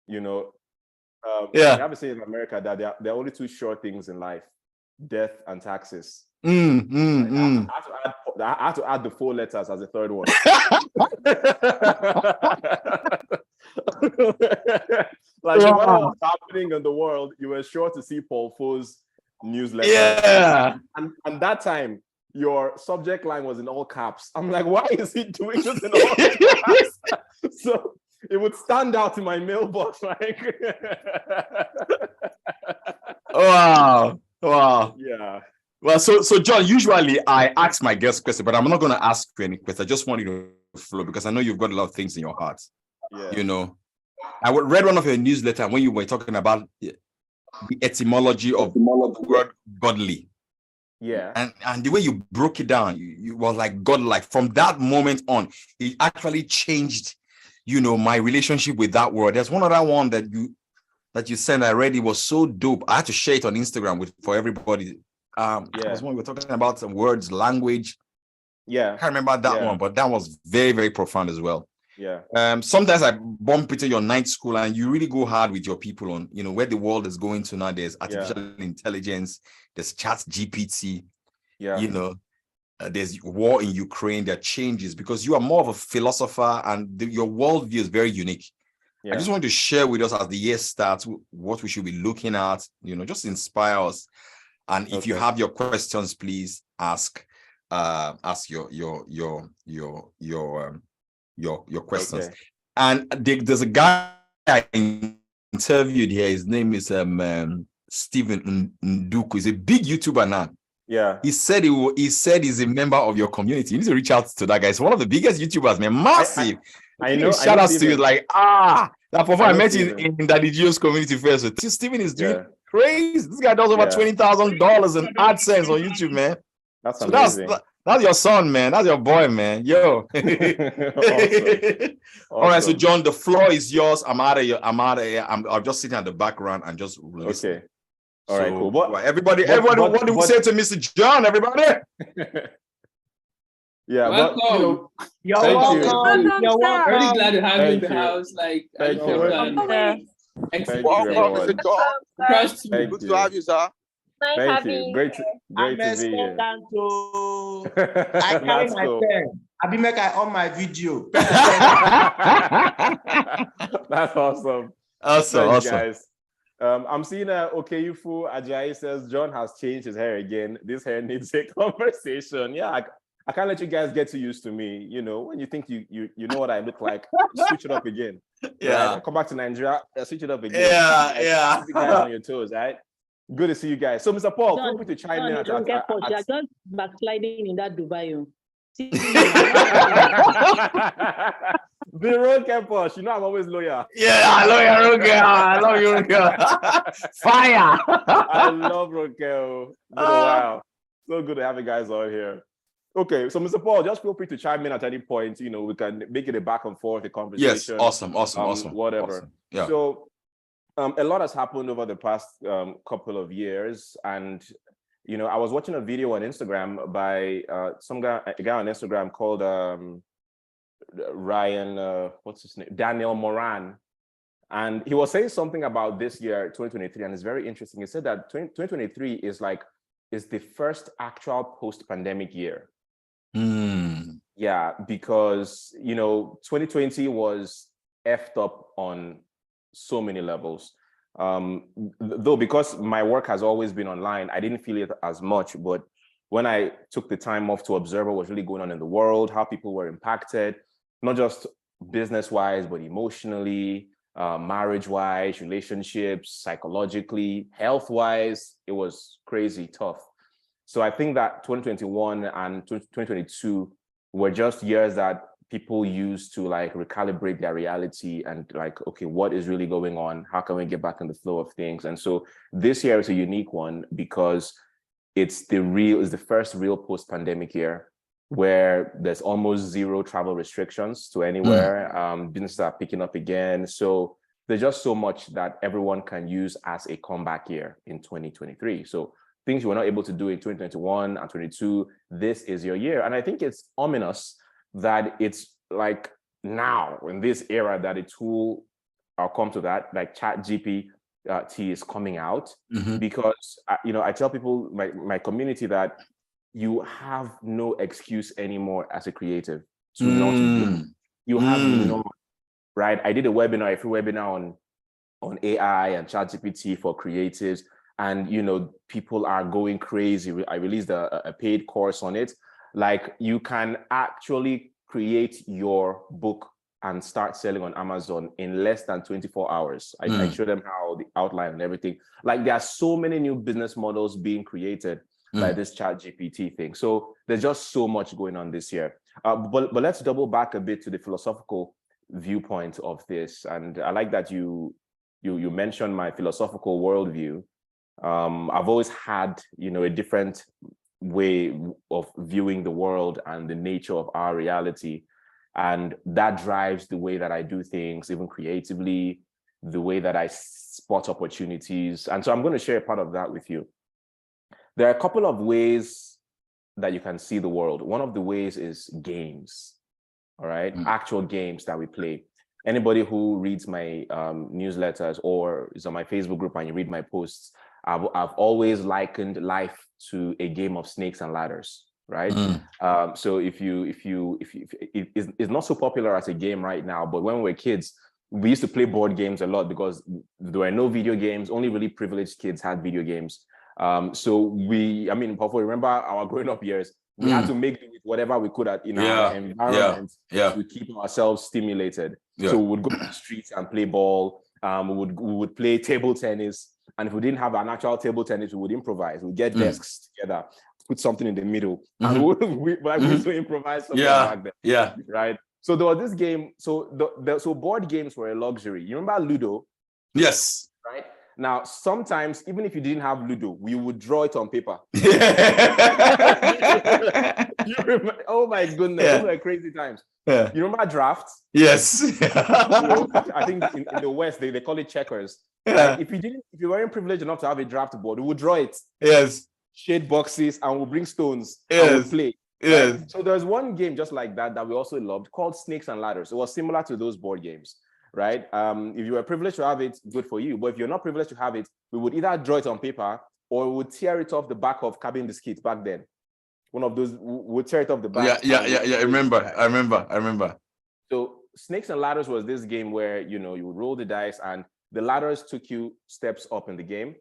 You know, Yeah. you have to say in America that there are only two sure things in life: death and taxes. I had to add the 4 letters as a third one. Like no matter what's happening in the world, you were sure to see Paul Fo's newsletter. Yeah. And that time, your subject line was in all caps. I'm like, why is he doing this in all caps? So it would stand out in my mailbox, like. Wow. Yeah. Well, so John, usually I ask my guest question, but I'm not going to ask you any question. I just want you to flow because I know you've got a lot of things in your heart. Yeah. You know, I read one of your newsletters when you were talking about the etymology of the word godly. Yeah. And the way you broke it down, you was like godlike. From that moment on, it actually changed, you know, my relationship with that word. There's one other one that you sent. I read, it was so dope. I had to share it on Instagram for everybody. It was when we were talking about some words, language. Yeah. I can't remember that one, but that was very, very profound as well. Yeah. Sometimes I bump into your night school and you really go hard with your people on, you know, where the world is going to now. There's artificial intelligence, there's chat GPT, you know, there's war in Ukraine, there are changes because you are more of a philosopher and your worldview is very unique. I just want to share with us as the year starts what we should be looking at, you know, just inspire us. And if you have your questions, please ask your questions. And there's a guy I interviewed here. His name is Stephen Nduku. He's a big YouTuber now. Yeah. He said he's a member of your community. You need to reach out to that guy. He's one of the biggest YouTubers, man. Massive. I know. Shout outs to you. Like, that I met you in indidvidual's community first. So Stephen is doing crazy. This guy does over $20,000 in AdSense on YouTube, man. That's amazing. That's your son, man. That's your boy, man. Yo. Awesome. All right, so John, the floor is yours. I'm out of here. I'm just sitting at the background and just listening. Okay. All right, cool. Everybody, what do we say to Mr. John, everybody? Yeah, welcome. But you know, you're welcome. You're welcome. Very glad to have you in the house. Like, thank you. Thank you, welcome, Mr. John. Good to have you, sir. Thank you. Great to be here. I carry my pen. I be make I on my video. That's awesome. Awesome, guys. I'm seeing Okeyufu Ajayi says John has changed his hair again. This hair needs a conversation. Yeah, I can't let you guys get too used to me. You know, when you think you know what I look like, switch it up again. Yeah. Right? Come back to Nigeria, switch it up again. Yeah. Keep you guys on your toes, right? Good to see you guys. So, Mr. Paul, feel free to chime in. You're just backsliding in that Dubai. The road kept push. You know I'm always loyal. Yeah, I love you, Rokel. I love you, Rokel. Fire. I love Rokel. Wow. So good to have you guys all here. Okay, so Mr. Paul, just feel free to chime in at any point. You know, we can make it a back and forth, a conversation. Yes, awesome. Whatever. Awesome. Yeah. So a lot has happened over the past couple of years. And, you know, I was watching a video on Instagram by a guy on Instagram called Ryan, what's his name? Daniel Moran. And he was saying something about this year, 2023, and it's very interesting. He said that 2023 is the first actual post-pandemic year. Yeah, because, you know, 2020 was effed up on so many levels. Though because my work has always been online, I didn't feel it as much. But when I took the time off to observe what was really going on in the world, how people were impacted, not just business-wise, but emotionally, marriage-wise, relationships, psychologically, health-wise, it was crazy tough. So I think that 2021 and 2022 were just years that people used to like recalibrate their reality and like, okay, what is really going on? How can we get back in the flow of things? And so this year is a unique one because it's the first real post-pandemic year where there's almost zero travel restrictions to anywhere. Businesses are picking up again. So there's just so much that everyone can use as a comeback year in 2023. So things you were not able to do in 2021 and 22, this is your year. And I think it's ominous that it's like now in this era that a tool I'll come to that. Like Chat GPT is coming out Mhm. because I tell people, my community, that you have no excuse anymore as a creative to not do. You have no, right? I did a free webinar on AI and ChatGPT for creatives, and people are going crazy. I released a paid course on it. Like, you can actually create your book and start selling on Amazon in less than 24 hours. I show them how, the outline and everything. Like, there are so many new business models being created by this ChatGPT thing. So there's just so much going on this year. But let's double back a bit to the philosophical viewpoint of this. And I like that you mentioned my philosophical worldview. I've always had, a different way of viewing the world and the nature of our reality. And that drives the way that I do things, even creatively, the way that I spot opportunities. And so I'm going to share a part of that with you. There are a couple of ways that you can see the world. One of the ways is games, all right? Actual games that we play. Anybody who reads my newsletters or is on my Facebook group and you read my posts, I've always likened life to a game of snakes and ladders, right? So if it's not so popular as a game right now, but when we were kids, we used to play board games a lot because there were no video games. Only really privileged kids had video games. So remember our growing up years, we had to make do with whatever we could in our environment to keep ourselves stimulated. So we would go to the streets and play ball. We would play table tennis. And if we didn't have an actual table tennis, we would improvise. We'd get desks together, put something in the middle. And we used to improvise something back then. Yeah. Right. So there was this game. So so board games were a luxury. You remember Ludo? Yes. Right. Now, sometimes, even if you didn't have Ludo, we would draw it on paper. You remember? Oh my goodness, those were crazy times. You remember drafts? Yes. I think in the West, they call it checkers. Like, if you weren't privileged enough to have a draft board, we would draw it. Yes. Shade boxes, and we'll bring stones and we'll play. Yes. Right? So there's one game just like that we also loved called Snakes and Ladders. It was similar to those board games. Right? If you were privileged to have it, good for you. But if you're not privileged to have it, we would either draw it on paper or we would tear it off the back of cabin biscuits back then. One of those, we would tear it off the back. Yeah. I remember. So Snakes and Ladders was this game where, you would roll the dice and the ladders took you steps up in the game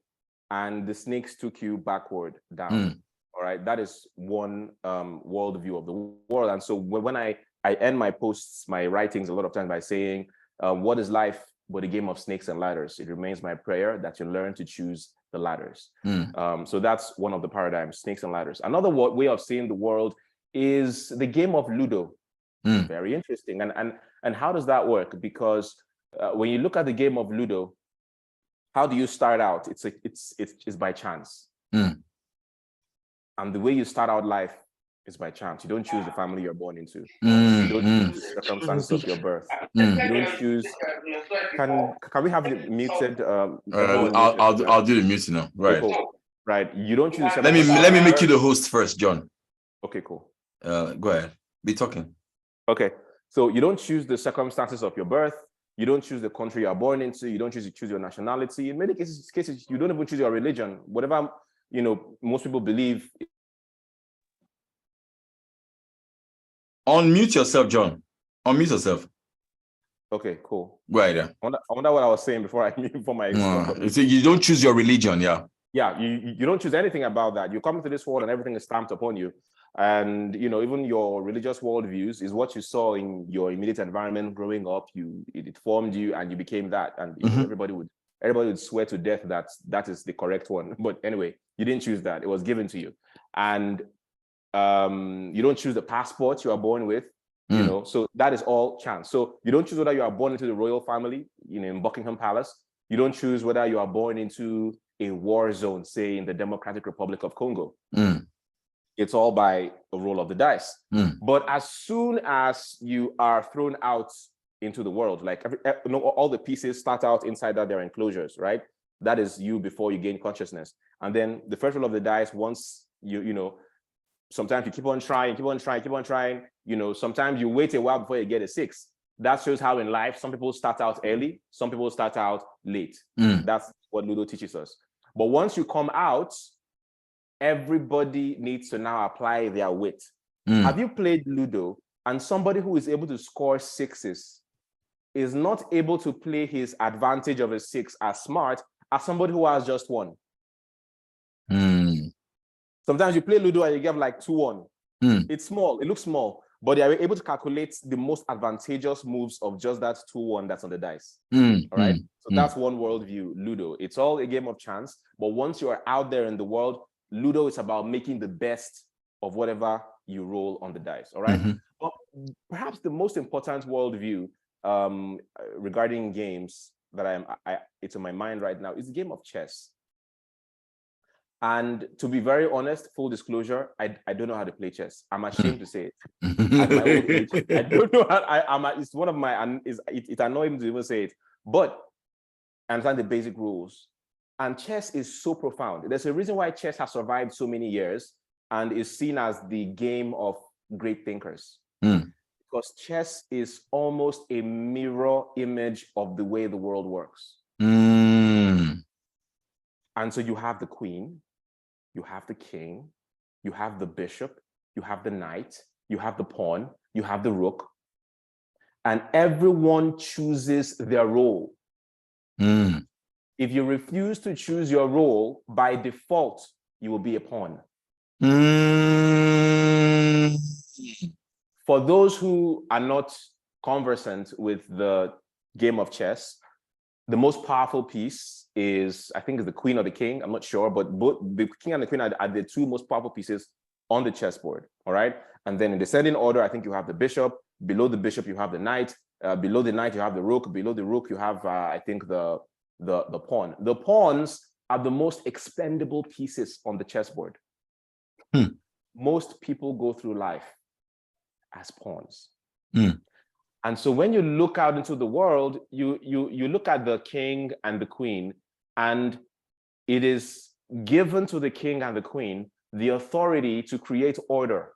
and the snakes took you backward down. All right. That is one worldview of the world. And so when I end my posts, my writings a lot of times by saying, what is life but a game of snakes and ladders? It remains my prayer that you learn to choose the ladders. So that's one of the paradigms, snakes and ladders. Another way of seeing the world is the game of Ludo. Very interesting. And how does that work? Because when you look at the game of Ludo, how do you start out? It's by chance. And the way you start out life is by chance. You don't choose the family you're born into. You don't choose the circumstances of your birth. You don't choose. Can we have it muted? I'll do the muting now. Right. Cool. Right. You don't choose. Let me make you the host first, John. Okay. Cool. Go ahead. Be talking. Okay. So you don't choose the circumstances of your birth. You don't choose the country you are born into. You don't choose your nationality. In many cases, you don't even choose your religion. Whatever most people believe. Unmute yourself, John. Unmute yourself. Okay, cool. Go ahead. Yeah. I wonder what I was saying before my. You don't choose your religion, yeah. Yeah, you don't choose anything about that. You come into this world and everything is stamped upon you. And even your religious worldviews is what you saw in your immediate environment growing up. It formed you and you became that. And everybody would swear to death that is the correct one. But anyway, you didn't choose that. It was given to you. And you don't choose the passport you are born with. So that is all chance. So you don't choose whether you are born into the royal family, in Buckingham Palace. You don't choose whether you are born into a war zone, say in the Democratic Republic of Congo. It's all by a roll of the dice. But as soon as you are thrown out into the world, like all the pieces start out inside their enclosures, right? That is you before you gain consciousness. And then the first roll of the dice, once sometimes you keep on trying. Sometimes you wait a while before you get a 6. That shows how in life, some people start out early, some people start out late. That's what Ludo teaches us. But once you come out, everybody needs to now apply their wit. Have you played Ludo and somebody who is able to score sixes is not able to play his advantage of a six as smart as somebody who has just one? Sometimes you play Ludo and you get like 2-1. It's small, it looks small, but they are able to calculate the most advantageous moves of just that 2-1 that's on the dice. All right. So that's one worldview, Ludo. It's all a game of chance, but once you are out there in the world, Ludo is about making the best of whatever you roll on the dice. All right. But perhaps the most important worldview regarding games that it's in my mind right now is the game of chess. And to be very honest, full disclosure, I don't know how to play chess. I'm ashamed to say it. At my old age, I don't know how. It's one of my. It annoys me to even say it, but I understand the basic rules. And chess is so profound. There's a reason why chess has survived so many years and is seen as the game of great thinkers. Because chess is almost a mirror image of the way the world works. And so you have the queen, you have the king, you have the bishop, you have the knight, you have the pawn, you have the rook, and everyone chooses their role. If you refuse to choose your role, by default, you will be a pawn. For those who are not conversant with the game of chess, the most powerful piece is, I think, is the queen or the king. I'm not sure, but both the king and the queen are the two most powerful pieces on the chessboard. All right. And then in descending order, I think you have the bishop. Below the bishop, you have the knight. Below the knight, you have the rook. Below the rook, you have, I think, the pawn. The pawns are the most expendable pieces on the chessboard. Most people go through life as pawns. And so when you look out into the world, you look at the king and the queen, and it is given to the king and the queen the authority to create order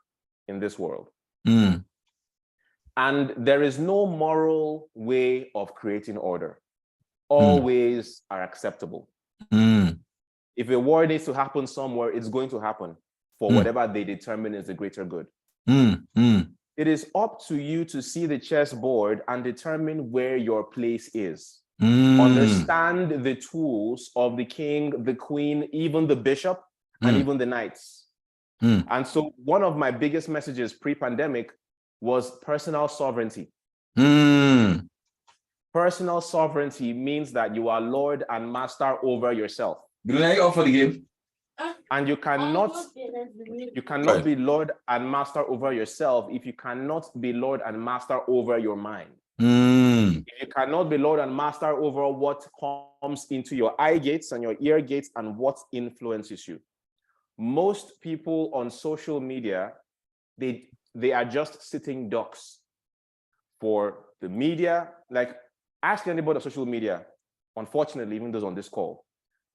in this world. And there is no moral way of creating order. All ways are acceptable. If a war needs to happen somewhere, it's going to happen for whatever they determine is the greater good. It is up to you to see the chessboard and determine where your place is. Understand the tools of the king, the queen, even the bishop, and even the knights. And so one of my biggest messages pre-pandemic was personal sovereignty. Personal sovereignty means that you are Lord and master over yourself. For the game. And you cannot be Lord and master over yourself if you cannot be Lord and master over your mind. If you cannot be Lord and master over what comes into your eye gates and your ear gates and what influences you. Most people on social media, they are just sitting ducks for the media. Like, ask anybody on social media, unfortunately, even those on this call,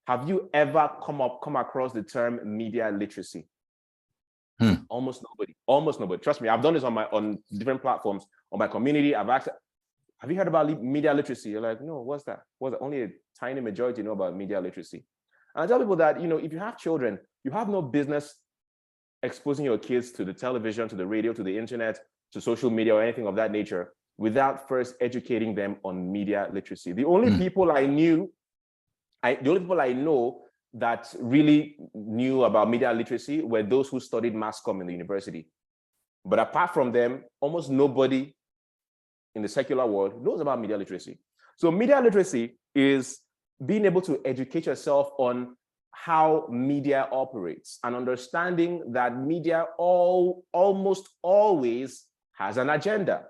have you ever come across the term media literacy? Almost nobody. Trust me, I've done this on different platforms, on my community. I've asked, have you heard about media literacy? You're like, no, what's that? Only a tiny majority know about media literacy. And I tell people that, if you have children, you have no business exposing your kids to the television, to the radio, to the internet, to social media, or anything of that nature, without first educating them on media literacy. The only people I know that really knew about media literacy were those who studied mass comm in the university. But apart from them, almost nobody in the secular world knows about media literacy. So media literacy is being able to educate yourself on how media operates and understanding that media almost always has an agenda.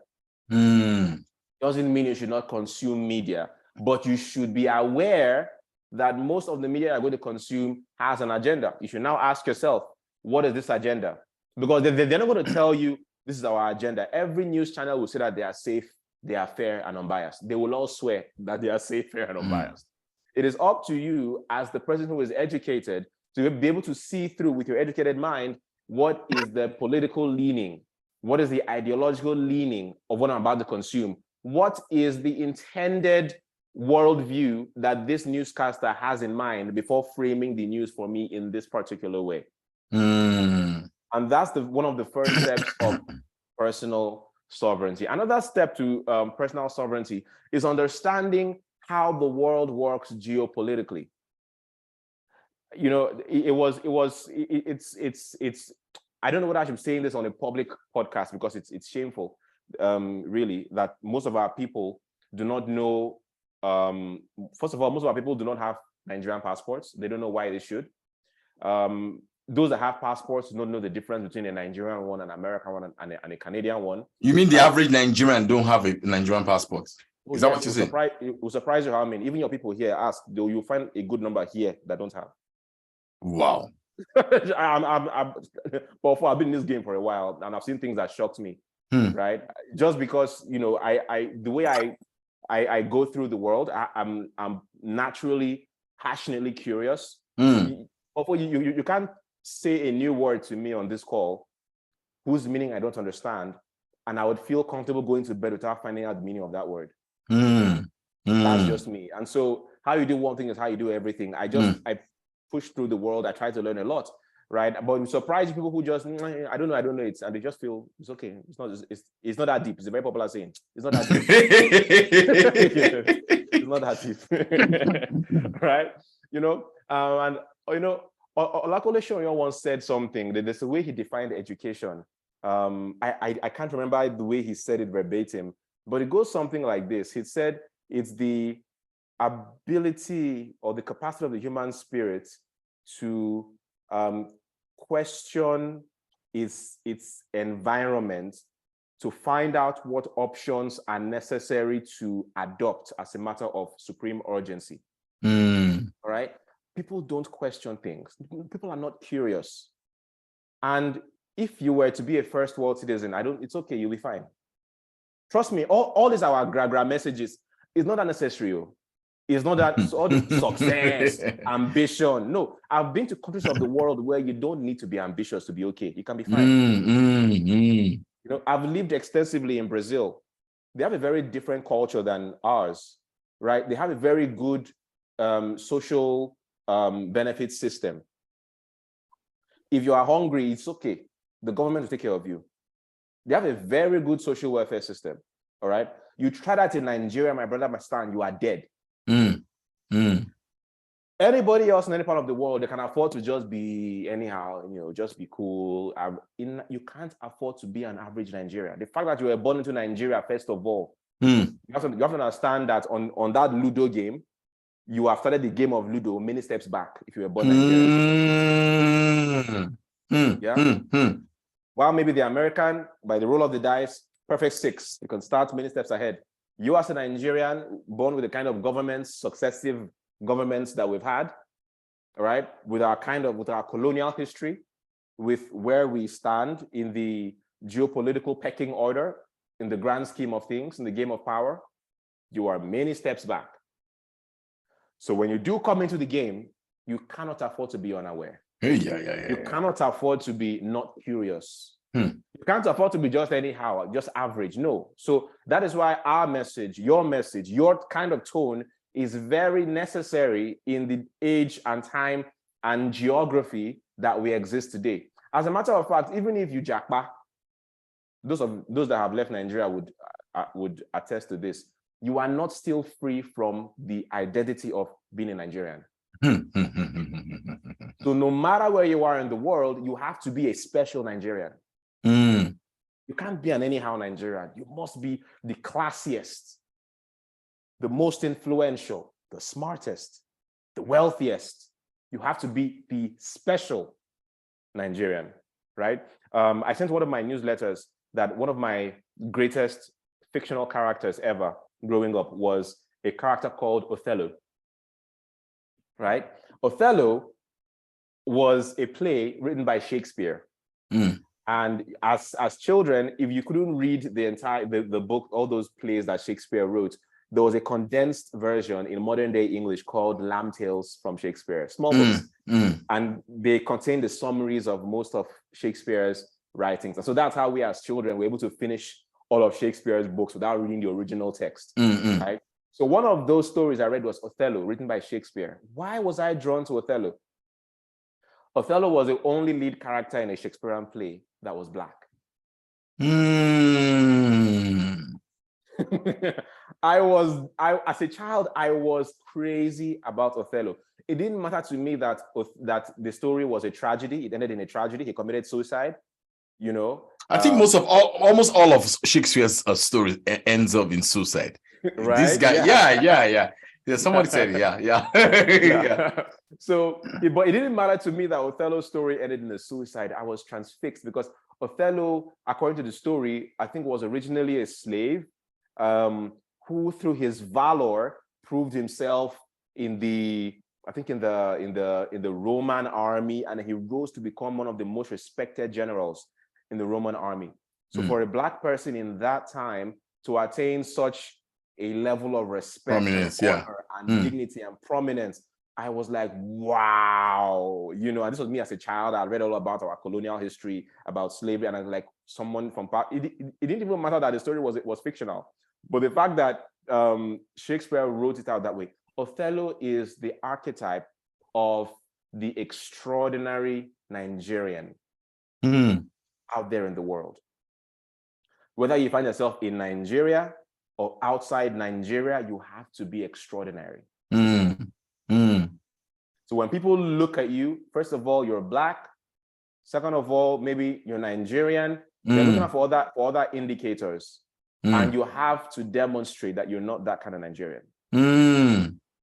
Doesn't mean you should not consume media, but you should be aware that most of the media you're going to consume has an agenda. You should now ask yourself, what is this agenda? Because they're not going to tell you this is our agenda. Every news channel will say that they are safe, they are fair and unbiased. They will all swear that they are safe, fair and unbiased. It is up to you as the person who is educated to be able to see through with your educated mind, what is the political leaning? What is the ideological leaning of what I'm about to consume what is the intended worldview that this newscaster has in mind before framing the news for me in this particular way. And that's one of the first steps of personal sovereignty. Another step to personal sovereignty is understanding how the world works geopolitically. You know, it's I don't know whether I should be saying this on a public podcast because it's shameful, really, that most of our people do not know. First of all, most of our people do not have Nigerian passports. They don't know why they should. Those that have passports do not know the difference between a Nigerian one, an American one, and a Canadian one. You mean the average Nigerian don't have a Nigerian passport? Is that what you say? It will surprise you how many. Even your people here ask, though you'll find a good number here that don't have. Wow. But I've been in this game for a while and I've seen things that shocked me, right? Just because, you know, the way I go through the world, I'm naturally, passionately curious. You can't say a new word to me on this call whose meaning I don't understand, and I would feel comfortable going to bed without finding out the meaning of that word. That's just me. And so how you do one thing is how you do everything. I push through the world. I try to learn a lot, right? But I'm surprised people who just, I don't know it, and they just feel it's okay. It's not that deep. It's a very popular saying. It's not that deep. It's not that deep, right? You know, and you know, Olakole Shoyo once said something. That there's a way he defined education. I can't remember the way he said it verbatim, but it goes something like this. He said it's the ability or the capacity of the human spirit to question its environment, to find out what options are necessary to adopt as a matter of supreme urgency. All right? People don't question things. People are not curious. And if you were to be a first world citizen, it's okay, you'll be fine. Trust me, all these our gra messages is not that necessary. It's not that all the success, ambition. No, I've been to countries of the world where you don't need to be ambitious to be okay. You can be fine. You know, I've lived extensively in Brazil. They have a very different culture than ours, right? They have a very good social benefit system. If you are hungry, it's okay. The government will take care of you. They have a very good social welfare system, all right? You try that in Nigeria, my brother, my son, you are dead. Anybody else in any part of the world, they can afford to just be anyhow, you know, just be cool. You can't afford to be an average Nigerian. The fact that you were born into Nigeria, first of all, you have to understand that on that Ludo game, you have started the game of Ludo many steps back if you were born Nigerian. While maybe the American, by the roll of the dice, perfect 6, you can start many steps ahead. You as a Nigerian, born with the kind of governments, successive governments that we've had, all right, with our colonial history, with where we stand in the geopolitical pecking order, in the grand scheme of things, in the game of power, you are many steps back. So when you do come into the game, you cannot afford to be unaware. You cannot afford to be not curious. You can't afford to be just anyhow, just average. No. So that is why our message, your kind of tone is very necessary in the age and time and geography that we exist today. As a matter of fact, even if you jackpot, those that have left Nigeria would attest to this. You are not still free from the identity of being a Nigerian. So no matter where you are in the world, you have to be a special Nigerian. You can't be an anyhow Nigerian. You must be the classiest, the most influential, the smartest, the wealthiest. You have to be the special Nigerian, right? I sent one of my newsletters that one of my greatest fictional characters ever growing up was a character called Othello, right? Othello was a play written by Shakespeare. And as children, if you couldn't read the book, all those plays that Shakespeare wrote, there was a condensed version in modern day English called Lamb Tales from Shakespeare, small books. And they contain the summaries of most of Shakespeare's writings. And so that's how we as children were able to finish all of Shakespeare's books without reading the original text, Mm-mm. right? So one of those stories I read was Othello, written by Shakespeare. Why was I drawn to Othello? Othello was the only lead character in a Shakespearean play that was Black. As a child, I was crazy about Othello. It didn't matter to me that the story was a tragedy. It ended in a tragedy. He committed suicide, you know. I think almost all of Shakespeare's stories ends up in suicide. Right? This guy, yeah. Somebody said, yeah. So, but it didn't matter to me that Othello's story ended in a suicide. I was transfixed because Othello, according to the story, I think was originally a slave, who through his valor proved himself in the Roman army, and he rose to become one of the most respected generals in the Roman army. So for a Black person in that time to attain such a level of respect, prominence, and honor, and dignity and prominence, I was like, wow, you know. And this was me as a child. I read all about our colonial history, about slavery, and I was like, someone from it didn't even matter that the story was fictional, but the fact that Shakespeare wrote it out that way. Othello is the archetype of the extraordinary Nigerian out there in the world. Whether you find yourself in Nigeria or outside Nigeria, you have to be extraordinary. So when people look at you, first of all, you're Black. Second of all, maybe you're Nigerian. They're looking for other indicators. And you have to demonstrate that you're not that kind of Nigerian.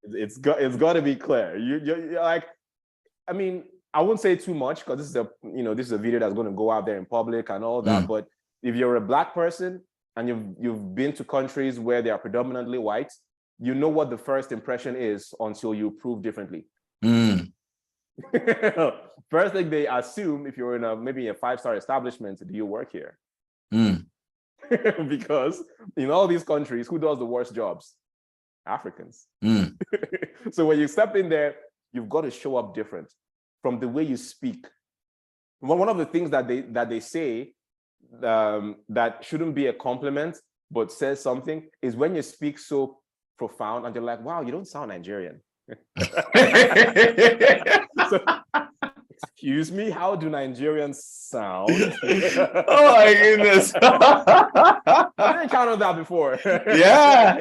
It's got to be clear. You're like, I mean, I won't say too much because this is a video that's going to go out there in public and all that. But if you're a Black person and you've been to countries where they are predominantly white, you know what the first impression is until you prove differently. First thing they assume, if you're in maybe a 5-star establishment, do you work here? Because in all these countries, who does the worst jobs? Africans. So when you step in there, you've got to show up different from the way you speak. One of the things that they say that shouldn't be a compliment but says something is when you speak so profound and they're like, wow, you don't sound Nigerian. So, excuse me, how do Nigerians sound? Oh my goodness. I didn't encounter that before. Yeah.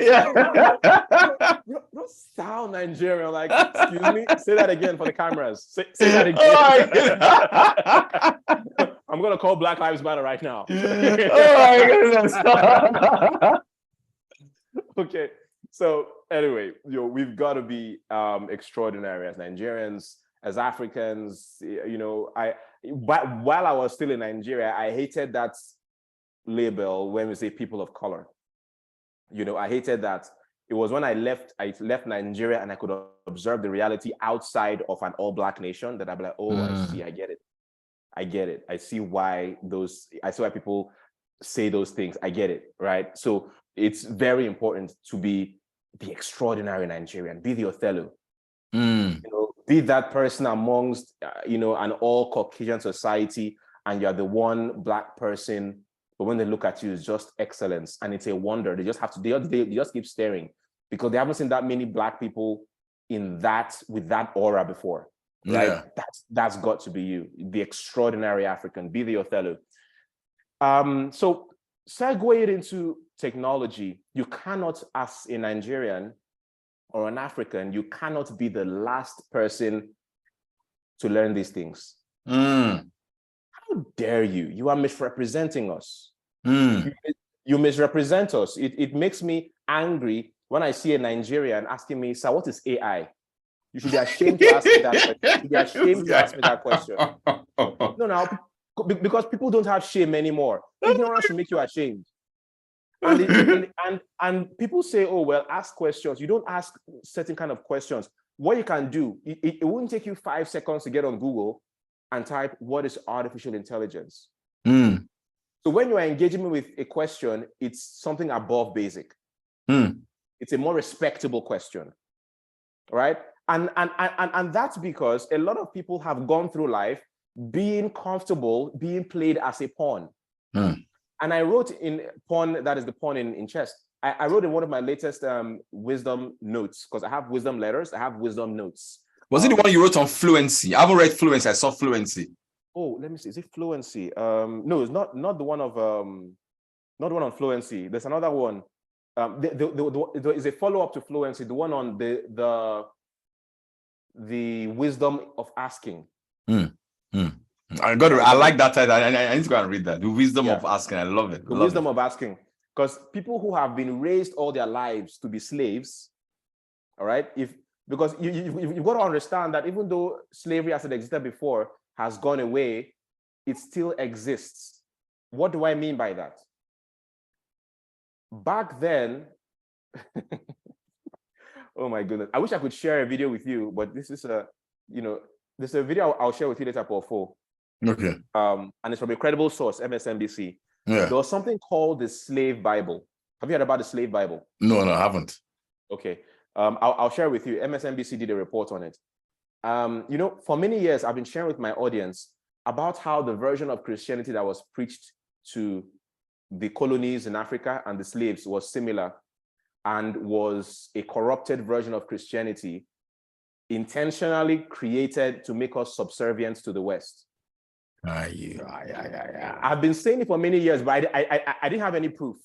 You don't sound Nigerian. Like, excuse me, say that again for the cameras. Say that again. Oh my goodness. I'm gonna call Black Lives Matter right now. Oh my goodness. Okay. So anyway, we've got to be extraordinary as Nigerians, as Africans. While I was still in Nigeria, I hated that label when we say people of color. I hated that. It was when I left Nigeria and I could observe the reality outside of an all-Black nation that I'd be like, oh, I see, I get it. I see why people say those things. I get it, right? So it's very important to be the extraordinary Nigerian, be the Othello, be that person amongst, an all Caucasian society, and you're the one Black person, but when they look at you, it's just excellence, and it's a wonder. They just keep staring because they haven't seen that many Black people with that aura before, right? Yeah. That's got to be you, the extraordinary African, be the Othello. So segue it into technology. You cannot, as a Nigerian or an African, you cannot be the last person to learn these things. How dare you? You are misrepresenting us. You misrepresent us. It makes me angry when I see a Nigerian asking me, sir, what is AI? You should be ashamed to ask me that question. You should be ashamed to ask me that question. No, because people don't have shame anymore. Ignorance should make you ashamed. And people say, oh, well, ask questions. You don't ask certain kind of questions. What you can do, it wouldn't take you 5 seconds to get on Google and type, what is artificial intelligence? So when you are engaging me with a question, it's something above basic. It's a more respectable question, right? And that's because a lot of people have gone through life being comfortable being played as a pawn. And I wrote in pawn, that is the pawn in chess. I wrote in one of my latest wisdom notes, because I have wisdom letters, I have wisdom notes. Was it the one you wrote on fluency? I haven't read fluency, I saw fluency. Oh, let me see. Is it fluency? No, it's not the one of not the one on fluency. There's another one. There is a follow-up to fluency, the one on the wisdom of asking. I like that title. I need to go and read that. The wisdom of asking. I love it. The wisdom of asking. Because people who have been raised all their lives to be slaves, all right, because you've got to understand that even though slavery as it existed before has gone away, it still exists. What do I mean by that? Back then, oh my goodness, I wish I could share a video with you, but this is there's a video I'll share with you later, Paul 4. Okay. And it's from a credible source, MSNBC. Yeah. There was something called the Slave Bible. Have you heard about the Slave Bible? No, I haven't. Okay. I'll share with you. MSNBC did a report on it. For many years, I've been sharing with my audience about how the version of Christianity that was preached to the colonies in Africa and the slaves was similar and was a corrupted version of Christianity intentionally created to make us subservient to the West. I've been saying it for many years, but I didn't have any proof.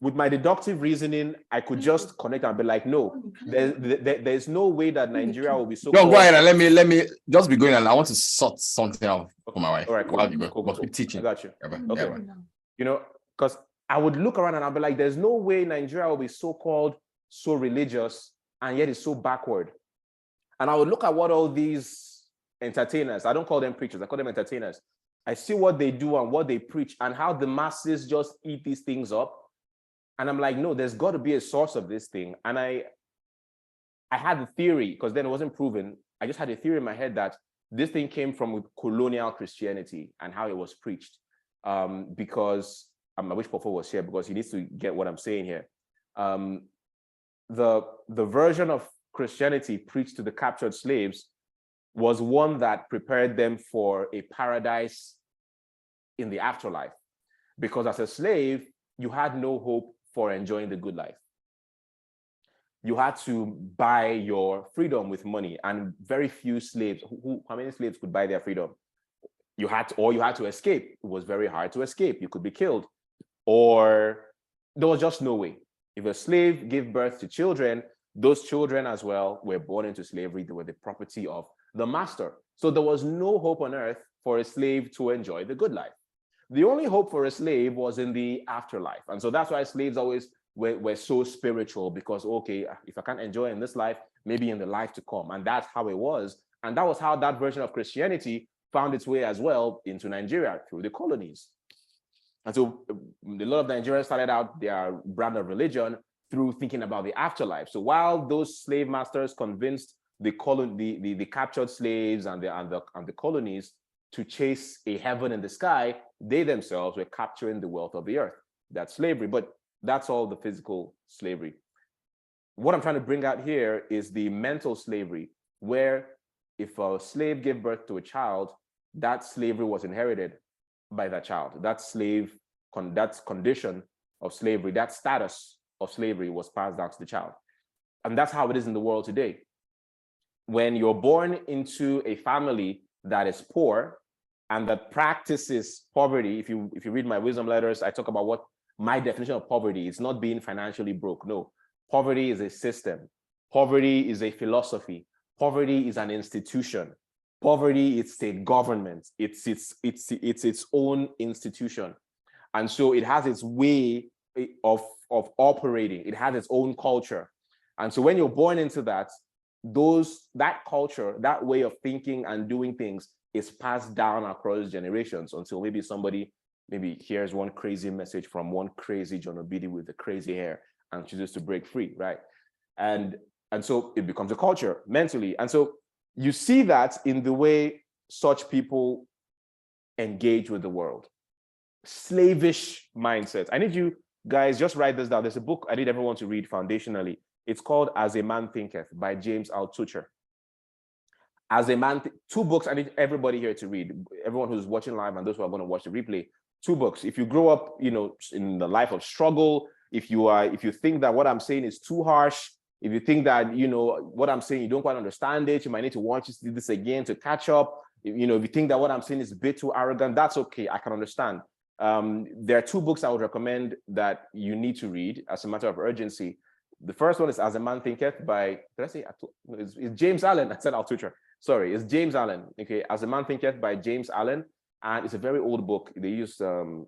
With my deductive reasoning, I could just connect and be like, no, there's no way that Nigeria will be so. No, go ahead and let me just be going, and I want to sort something out for my wife. All right, cool. Keep teaching. I got you. Okay. Because I would look around and I'll be like, there's no way Nigeria will be so-called so religious and yet it's so backward. And I would look at what all these entertainers, I don't call them preachers, I call them entertainers. I see what they do and what they preach and how the masses just eat these things up. And I'm like, no, there's got to be a source of this thing. And I had the theory, because then it wasn't proven. I just had a theory in my head that this thing came from colonial Christianity and how it was preached. Because I wish Pofo was here because he needs to get what I'm saying here. The version of Christianity preached to the captured slaves was one that prepared them for a paradise in the afterlife. Because as a slave, you had no hope for enjoying the good life. You had to buy your freedom with money, and very few slaves, how many slaves could buy their freedom? You had to escape. It was very hard to escape. You could be killed, or there was just no way. If a slave gave birth to children, those children as well were born into slavery. They were the property of the master. So there was no hope on earth for a slave to enjoy the good life. The only hope for a slave was in the afterlife. And so that's why slaves always were so spiritual, because, okay, if I can't enjoy in this life, maybe in the life to come. And that's how it was. And that was how that version of Christianity found its way as well into Nigeria through the colonies. And so a lot of Nigerians started out their brand of religion through thinking about the afterlife. So while those slave masters convinced the captured slaves and the colonies to chase a heaven in the sky, they themselves were capturing the wealth of the earth. That's slavery, but that's all the physical slavery. What I'm trying to bring out here is the mental slavery, where if a slave gave birth to a child, that slavery was inherited by that child. That condition of slavery, that status of slavery was passed down to the child. And that's how it is in the world today. When you're born into a family that is poor and that practices poverty, if you read my wisdom letters, I talk about what my definition of poverty is. Not being financially broke. No, poverty is a system. Poverty is a philosophy. Poverty is an institution. Poverty is state government. It's its own institution. And so it has its way of operating. It has its own culture. And so when you're born into that culture, that way of thinking and doing things is passed down across generations until maybe somebody hears one crazy message from one crazy John Obidi with the crazy hair and chooses to break free, right? And so it becomes a culture mentally. And so you see that in the way such people engage with the world. Slavish mindsets. I need you guys, just write this down. There's a book I need everyone to read foundationally. It's called As a Man Thinketh by James Altucher. As a Man, two books I need everybody here to read. Everyone who's watching live and those who are going to watch the replay. 2 books. If you grow up, in the life of struggle, if you think that what I'm saying is too harsh, if you think that, what I'm saying, you don't quite understand it, you might need to watch this again to catch up. If you think that what I'm saying is a bit too arrogant, that's okay. I can understand. There are 2 books I would recommend that you need to read as a matter of urgency. The first one is As a Man Thinketh by, did I say, it's James Allen. I said Altucher. Sorry, it's James Allen. Okay, As a Man Thinketh by James Allen. And it's a very old book. They use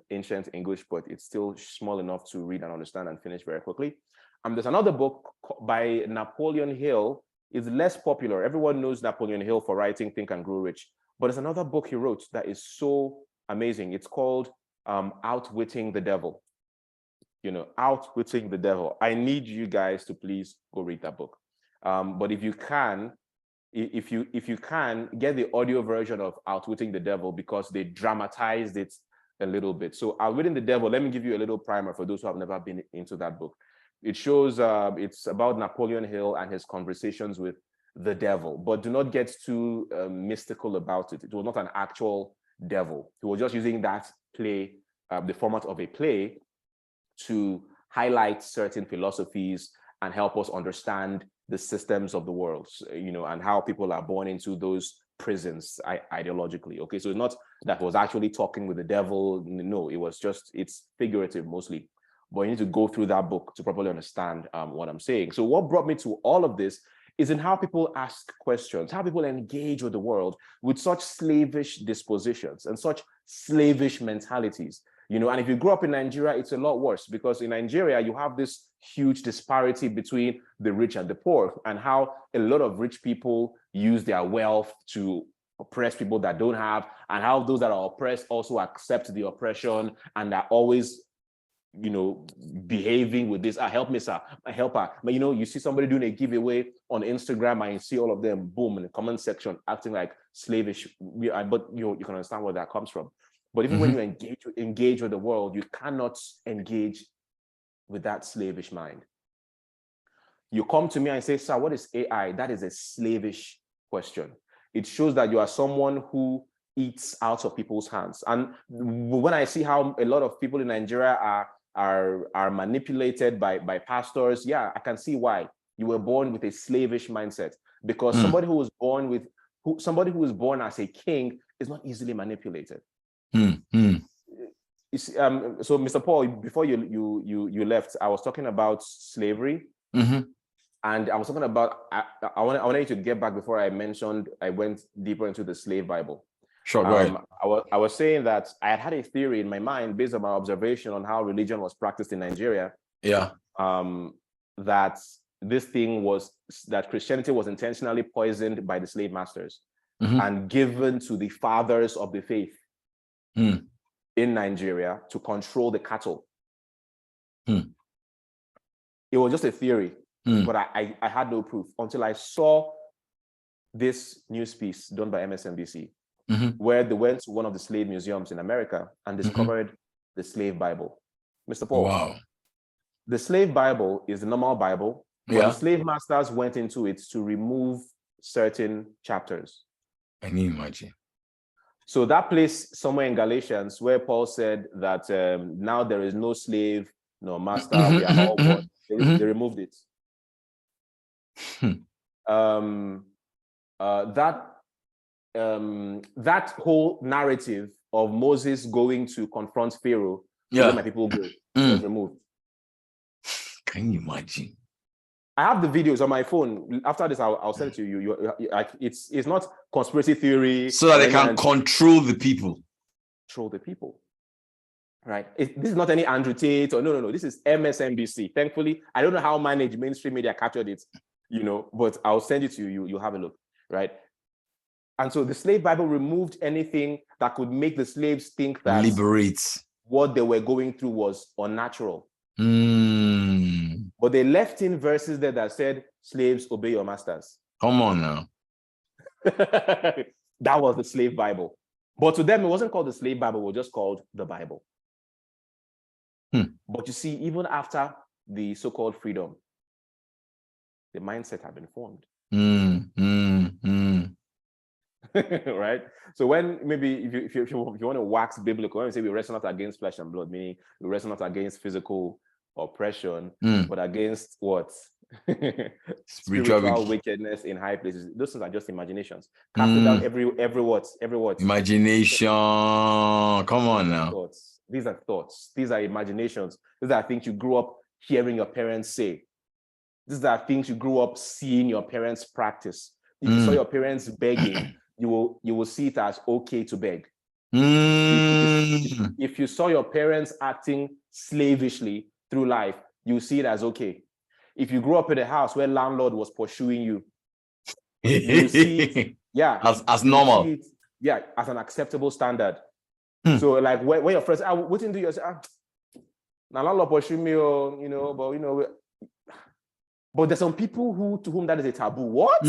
ancient English, but it's still small enough to read and understand and finish very quickly. There's another book by Napoleon Hill. It's less popular. Everyone knows Napoleon Hill for writing Think and Grow Rich. But there's another book he wrote that is so amazing. It's called Outwitting the Devil. Outwitting the Devil. I need you guys to please go read that book. But if you can get the audio version of Outwitting the Devil, because they dramatized it a little bit. So Outwitting the Devil, let me give you a little primer for those who have never been into that book. It shows it's about Napoleon Hill and his conversations with the devil, but do not get too mystical about it. It was not an actual devil. He was just using that play, the format of a play, to highlight certain philosophies and help us understand the systems of the world, and how people are born into those prisons ideologically. Okay, so it's not that he was actually talking with the devil. No, it's figurative mostly. But you need to go through that book to properly understand what I'm saying. So what brought me to all of this is in how people ask questions, how people engage with the world with such slavish dispositions and such slavish mentalities. And if you grow up in Nigeria, it's a lot worse, because in Nigeria, you have this huge disparity between the rich and the poor, and how a lot of rich people use their wealth to oppress people that don't have, and how those that are oppressed also accept the oppression and are always behaving with this, help me, sir, help her. But you see somebody doing a giveaway on Instagram and you see all of them, boom, in the comment section, acting like slavish. But you can understand where that comes from. But even when you engage with the world, you cannot engage with that slavish mind. You come to me and say, sir, what is AI? That is a slavish question. It shows that you are someone who eats out of people's hands. And when I see how a lot of people in Nigeria are manipulated by pastors, yeah, I can see why. You were born with a slavish mindset, because somebody who was born as a king is not easily manipulated. So Mr. Paul, before you left, I was talking about slavery, and I was talking about, I wanted you to get back before I went deeper into the slave Bible. Sure, go ahead. I was saying that I had a theory in my mind based on my observation on how religion was practiced in Nigeria. Yeah. That that Christianity was intentionally poisoned by the slave masters and given to the fathers of the faith in Nigeria to control the cattle. It was just a theory, but I had no proof until I saw this news piece done by MSNBC. Where they went to one of the slave museums in America and discovered the slave Bible. Mr. Paul, wow. The slave Bible is the normal Bible, but the slave masters went into it to remove certain chapters. Can you imagine? So that place somewhere in Galatians where Paul said that now there is no slave, no master, we are all one. They removed it. That whole narrative of Moses going to confront Pharaoh, let my people go, was removed. Can you imagine? I have the videos on my phone. After this, I'll send it to you. It's not conspiracy theory. So that they can control the people. Control the people. Right? This is not any Andrew Tate or no. This is MSNBC. Thankfully, I don't know how mainstream media captured it, but I'll send it to you. You'll have a look. Right? And so the slave Bible removed anything that could make the slaves think that what they were going through was unnatural. But they left in verses there that said, slaves, obey your masters. Come on now. That was the slave Bible. But to them, it wasn't called the slave Bible, it was just called the Bible. But you see, even after the so-called freedom, the mindset had been formed. right? So when maybe if you want to wax biblical, when we say we wrestle not against flesh and blood, meaning we wrestle not against physical oppression, but against what? Spiritual wickedness in high places. Those things are just imaginations. Casting down every what? Imagination. Come on now. Thoughts. These are thoughts. These are imaginations. These are things you grew up hearing your parents say. These are things you grew up seeing your parents practice. If you saw your parents begging, you will see it as okay to beg. If you saw your parents acting slavishly through life, you see it as okay. If you grew up in a house where landlord was pursuing you, you see it, as normal. As an acceptable standard. So like when your friends, what do you say? Now landlord pursue me, but there's some people to whom that is a taboo. What?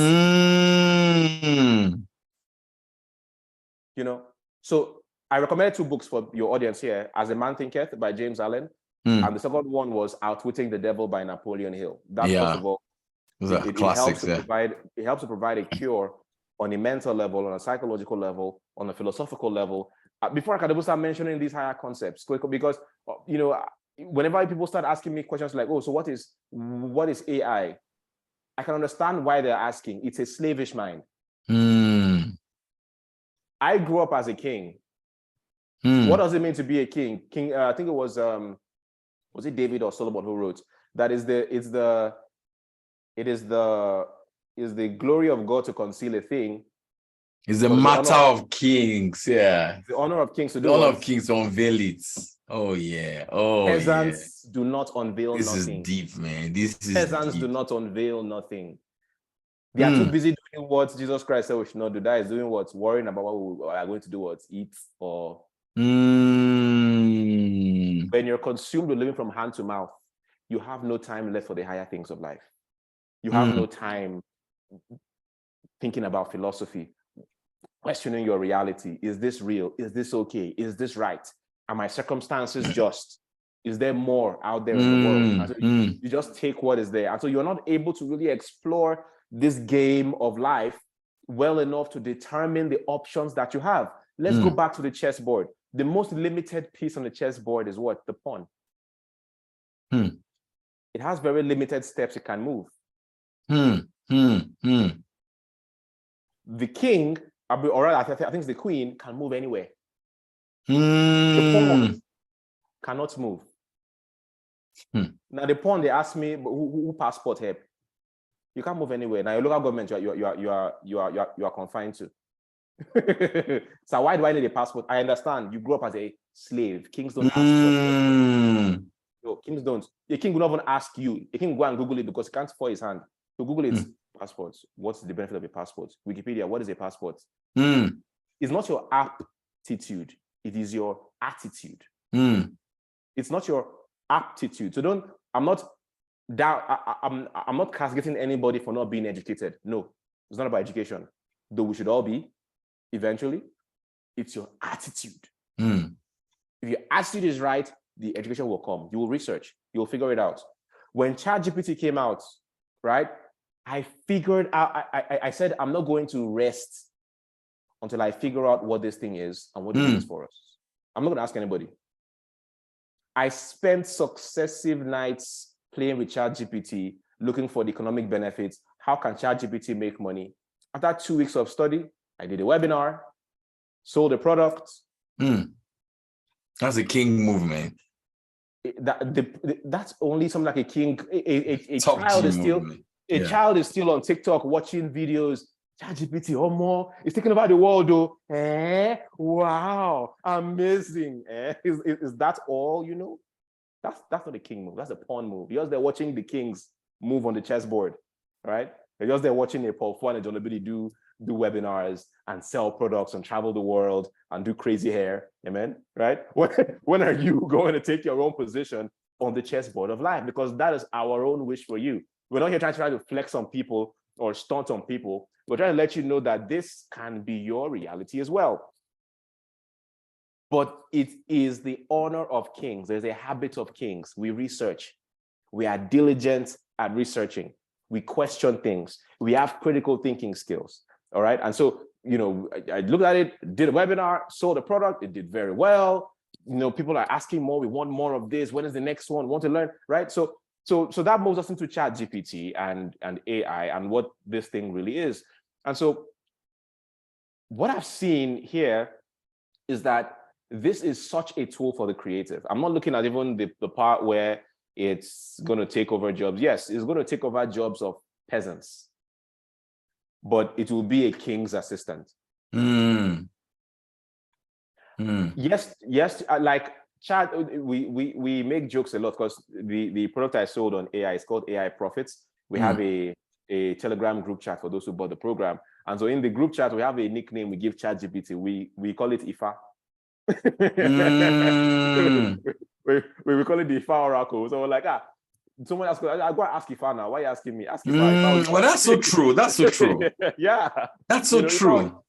So I recommended 2 books for your audience here: As a Man Thinketh by James Allen, and the second one was Outwitting the Devil by Napoleon Hill. That first of all, it helps to provide a cure on a mental level, on a psychological level, on a philosophical level. Before I can start mentioning these higher concepts, because whenever people start asking me questions like, "Oh, so what is AI?" I can understand why they're asking. It's a slavish mind. I grew up as a king. What does it mean to be a king? King, I think it was it David or Solomon who wrote that is the glory of God to conceal a thing. It's the matter of kings, The honor of kings to do. The honor of kings to unveil it. Oh yeah. Peasants do not unveil this nothing. This is deep, man. Peasants do not unveil nothing. They are too busy doing what Jesus Christ said we should not do. That is doing what? Worrying about what we are going to do, what? Eat or... When you're consumed with living from hand to mouth, you have no time left for the higher things of life. You have no time thinking about philosophy, questioning your reality. Is this real? Is this okay? Is this right? Are my circumstances just? Is there more out there in the world? And so you just take what is there. And so you're not able to really explore this game of life well enough to determine the options that you have. Let's go back to the chessboard. The most limited piece on the chessboard is what? The pawn. It has very limited steps it can move. The king, or rather, I think it's the queen, can move anywhere. The pawn cannot move. Now the pawn, they ask me, who passport help? You can't move anywhere. Now your local government, you are confined to. So why do I need a passport? I understand. You grew up as a slave. Kings don't ask questions. No, kings don't. A king will not even ask you. A king will go and Google it because he can't for his hand. So Google it. Passports. What's the benefit of a passport? Wikipedia. What is a passport? It's not your aptitude. It is your attitude. It's not your aptitude. So I'm not castigating anybody for not being educated. No, it's not about education. Though we should all be. Eventually, it's your attitude. If your attitude is right, the education will come. You will research. You will figure it out. When ChatGPT came out, right, I figured out, I said, I'm not going to rest until I figure out what this thing is and what it means for us. I'm not going to ask anybody. I spent successive nights playing with ChatGPT, looking for the economic benefits. How can ChatGPT make money? After 2 weeks of study, I did a webinar, sold a product. That's a king movement. That's only something like a king. A child is still on TikTok watching videos. ChatGPT or more. It's taking over the world, though. Wow, amazing. Is that all you know? That's not a king move. That's a pawn move. You're just there watching the kings move on the chessboard, right? You're just there watching a Paul Fuan and John Obidi do webinars and sell products and travel the world and do crazy hair. Amen. Right? When are you going to take your own position on the chessboard of life? Because that is our own wish for you. We're not here trying to flex on people or stunt on people. We're trying to let you know that this can be your reality as well. But it is the honor of kings. There's a habit of kings. We research. We are diligent at researching. We question things. We have critical thinking skills. All right. And so, I looked at it, did a webinar, sold a product, it did very well. People are asking more, we want more of this. When is the next one? Want to learn, right? So that moves us into Chat GPT and AI and what this thing really is. And so what I've seen here is that this is such a tool for the creative. I'm not looking at even the part where it's going to take over jobs. Yes, it's going to take over jobs of peasants, but it will be a king's assistant. Yes, like Chat, we make jokes a lot because the product I sold on AI is called AI Profits. We have a Telegram group chat for those who bought the program. And so in the group chat, we have a nickname we give Chat GPT. We call it IFA. We call it the IFA Oracle. So we're like, someone else, I go and ask IFA now. Why are you asking me? Ask IFA. Well, that's so true. That's so true. Yeah. That's so true.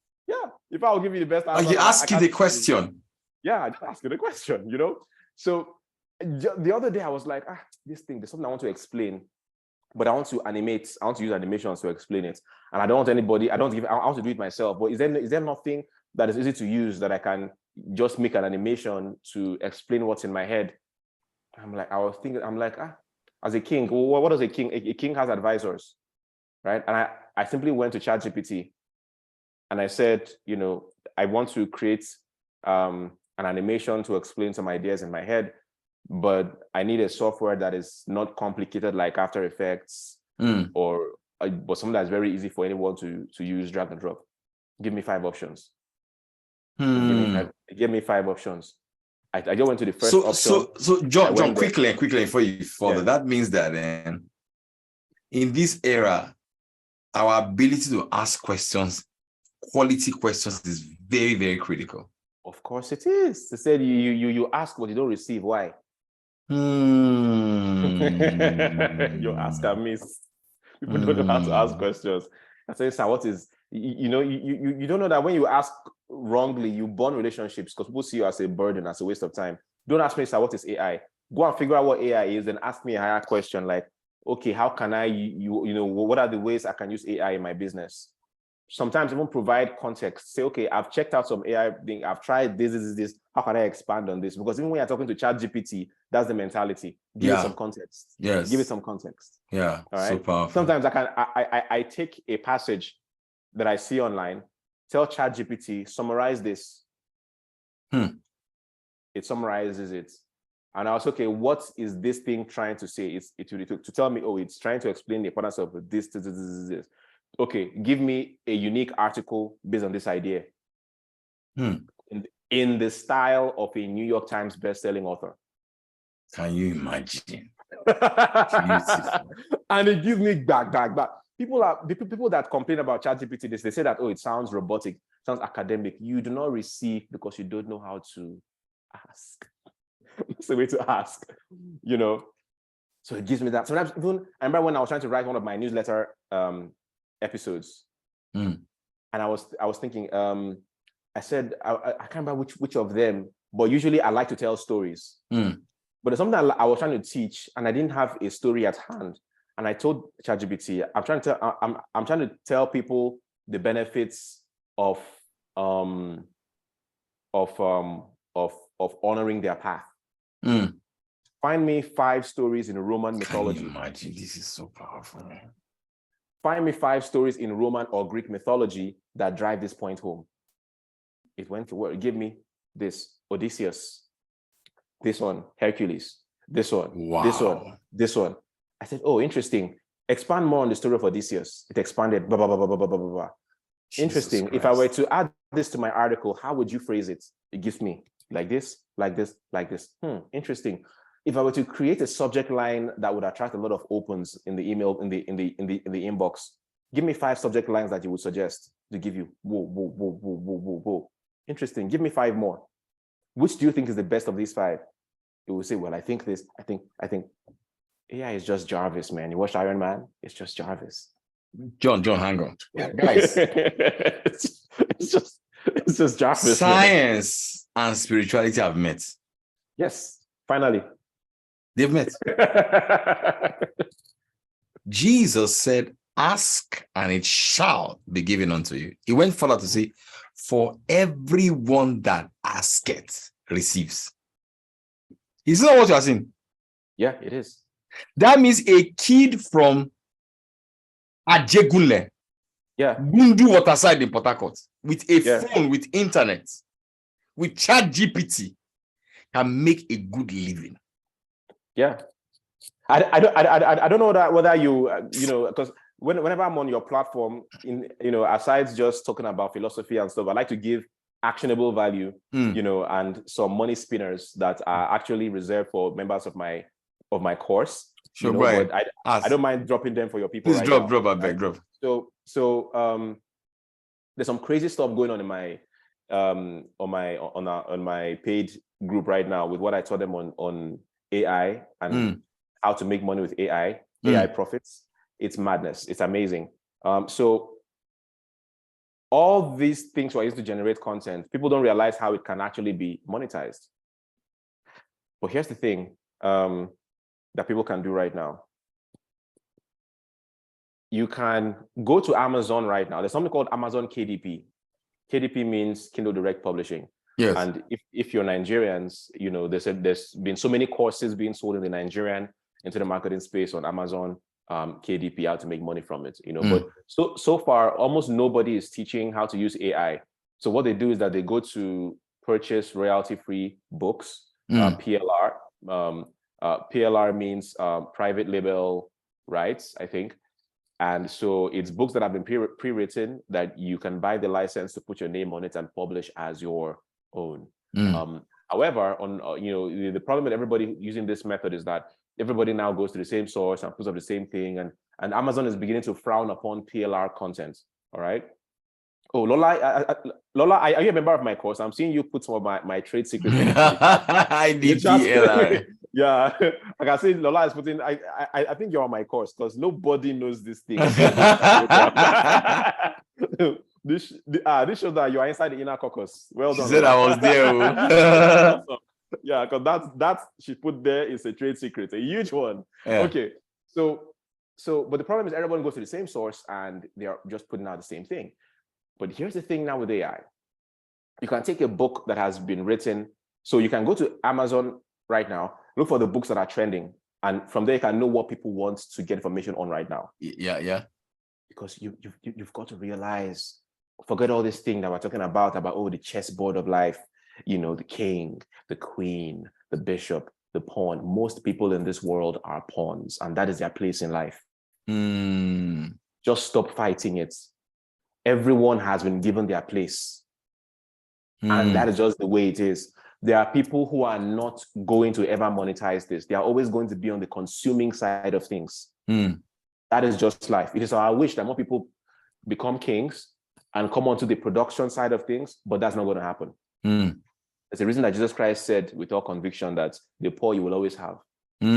If I will give you the best answer. You ask you the question. Yeah, I just ask you the question, So the other day I was like, this thing, there's something I want to explain, but I want to use animations to explain it. And I don't want anybody, I want to do it myself. But is there nothing that is easy to use that I can just make an animation to explain what's in my head? I'm like, as a king, what is a king? A king has advisors, right? And I simply went to ChatGPT and I said, I want to create an animation to explain some ideas in my head, but I need a software that is not complicated like After Effects but something that's very easy for anyone to use, drag and drop. Give me 5 options. Give me 5 options. I just went to the first option. So John, quickly before you further, that means that in this era, our ability to ask questions, quality questions, is very, very critical. Of course it is. They said you ask what you don't receive. Why? You ask and miss. People don't know how to ask questions. I say, sir, what is, you don't know that when you ask wrongly, you burn relationships because people see you as a burden, as a waste of time. Don't ask me, sir, what is AI? Go and figure out what AI is, then ask me a higher question like, okay, how can I, what are the ways I can use AI in my business? Sometimes even provide context. Say, okay, I've checked out some AI thing. I've tried this. How can I expand on this? Because even when you're talking to ChatGPT, that's the mentality. Give it some context. Yes. Give it some context. Yeah. All right. So powerful. Sometimes I take a passage that I see online, tell ChatGPT, summarize this. It summarizes it. And I was okay, what is this thing trying to say? It to tell me, it's trying to explain the importance of this. Okay, give me a unique article based on this idea in the style of a New York Times best-selling author. Can you imagine? And it gives me back. People that complain about ChatGPT, they say that, it sounds robotic, sounds academic. You do not receive because you don't know how to ask. That's the way to ask, So it gives me that. Sometimes even, I remember when I was trying to write one of my newsletter episodes, and I was thinking, I said I can't remember which of them, but usually I like to tell stories. But there's something I was trying to teach, and I didn't have a story at hand. And I told ChatGPT, I'm trying to tell people the benefits of honoring their path. Find me 5 stories in Roman mythology. Can you imagine? This is so powerful. Find me 5 stories in Roman or Greek mythology that drive this point home. It went to work. It gave me this Odysseus, this one, Hercules, this one, this one. I said, interesting. Expand more on the story of Odysseus. It expanded, blah, blah, blah, blah, blah, blah, blah. Interesting. If I were to add this to my article, how would you phrase it? It gives me like this, like this, like this. Interesting. If I were to create a subject line that would attract a lot of opens in the email, in the inbox, give me 5 subject lines that you would suggest to give you. Whoa. Interesting. Give me 5 more. Which do you think is the best of these 5? It will say, well, I think this. I think AI is just Jarvis, man. You watch Iron Man? It's just Jarvis. John, hang on. Yeah, guys. it's just Jarvis. Science and spirituality have met. Yes, finally. They've met. Jesus said, ask and it shall be given unto you. He went further to say, for everyone that asketh receives. Is that what you are saying? Yeah, it is. That means a kid from Ajegunle, Gundu Waterside in Port Harcourt, with a phone, with internet, with chat GPT, can make a good living. Yeah. I don't know that whether you, because whenever I'm on your platform, aside just talking about philosophy and stuff, I like to give actionable value, and some money spinners that are actually reserved for members of my course. Sure, but I don't mind dropping them for your people. Please drop, I beg, drop. So there's some crazy stuff going on in my on my paid group right now with what I taught them on AI and how to make money with AI profits. It's madness. It's amazing. So all these things were used to generate content. People don't realize how it can actually be monetized. But here's the thing that people can do right now. You can go to Amazon right now. There's something called Amazon KDP. KDP means Kindle Direct Publishing. Yes. And if you're Nigerians, there's been so many courses being sold in the Nigerian into the marketing space on Amazon, KDP, how to make money from it. But so far, almost nobody is teaching how to use AI. So what they do is that they go to purchase royalty-free books, PLR. PLR means private label rights, I think. And so it's books that have been pre-written that you can buy the license to put your name on it and publish as your own. However, the problem with everybody using this method is that everybody now goes to the same source and puts up the same thing, and Amazon is beginning to frown upon PLR content. All right. Oh, Lola, are you a member of my course? I'm seeing you put some of my trade secrets. I did PLR. Yeah, like I said, Lola is putting. I think you're on my course because nobody knows this thing. This shows that you are inside the inner caucus. Well done. She said I was there. Awesome. Yeah, because that she put there is a trade secret, a huge one. Yeah. Okay, so but the problem is everyone goes to the same source and they are just putting out the same thing. But here's the thing now with AI. You can take a book that has been written. So you can go to Amazon right now, look for the books that are trending. And from there, you can know what people want to get information on right now. Yeah. Because you've got to realize, forget all this thing that we're talking about, the chessboard of life, the king, the queen, the bishop, the pawn. Most people in this world are pawns, and that is their place in life. Just stop fighting it. Everyone has been given their place. And that is just the way it is. There are people who are not going to ever monetize this. They are always going to be on the consuming side of things. That is just life. It is our wish that more people become kings and come onto the production side of things, but that's not going to happen. There's a reason that Jesus Christ said with all conviction that the poor you will always have. Right?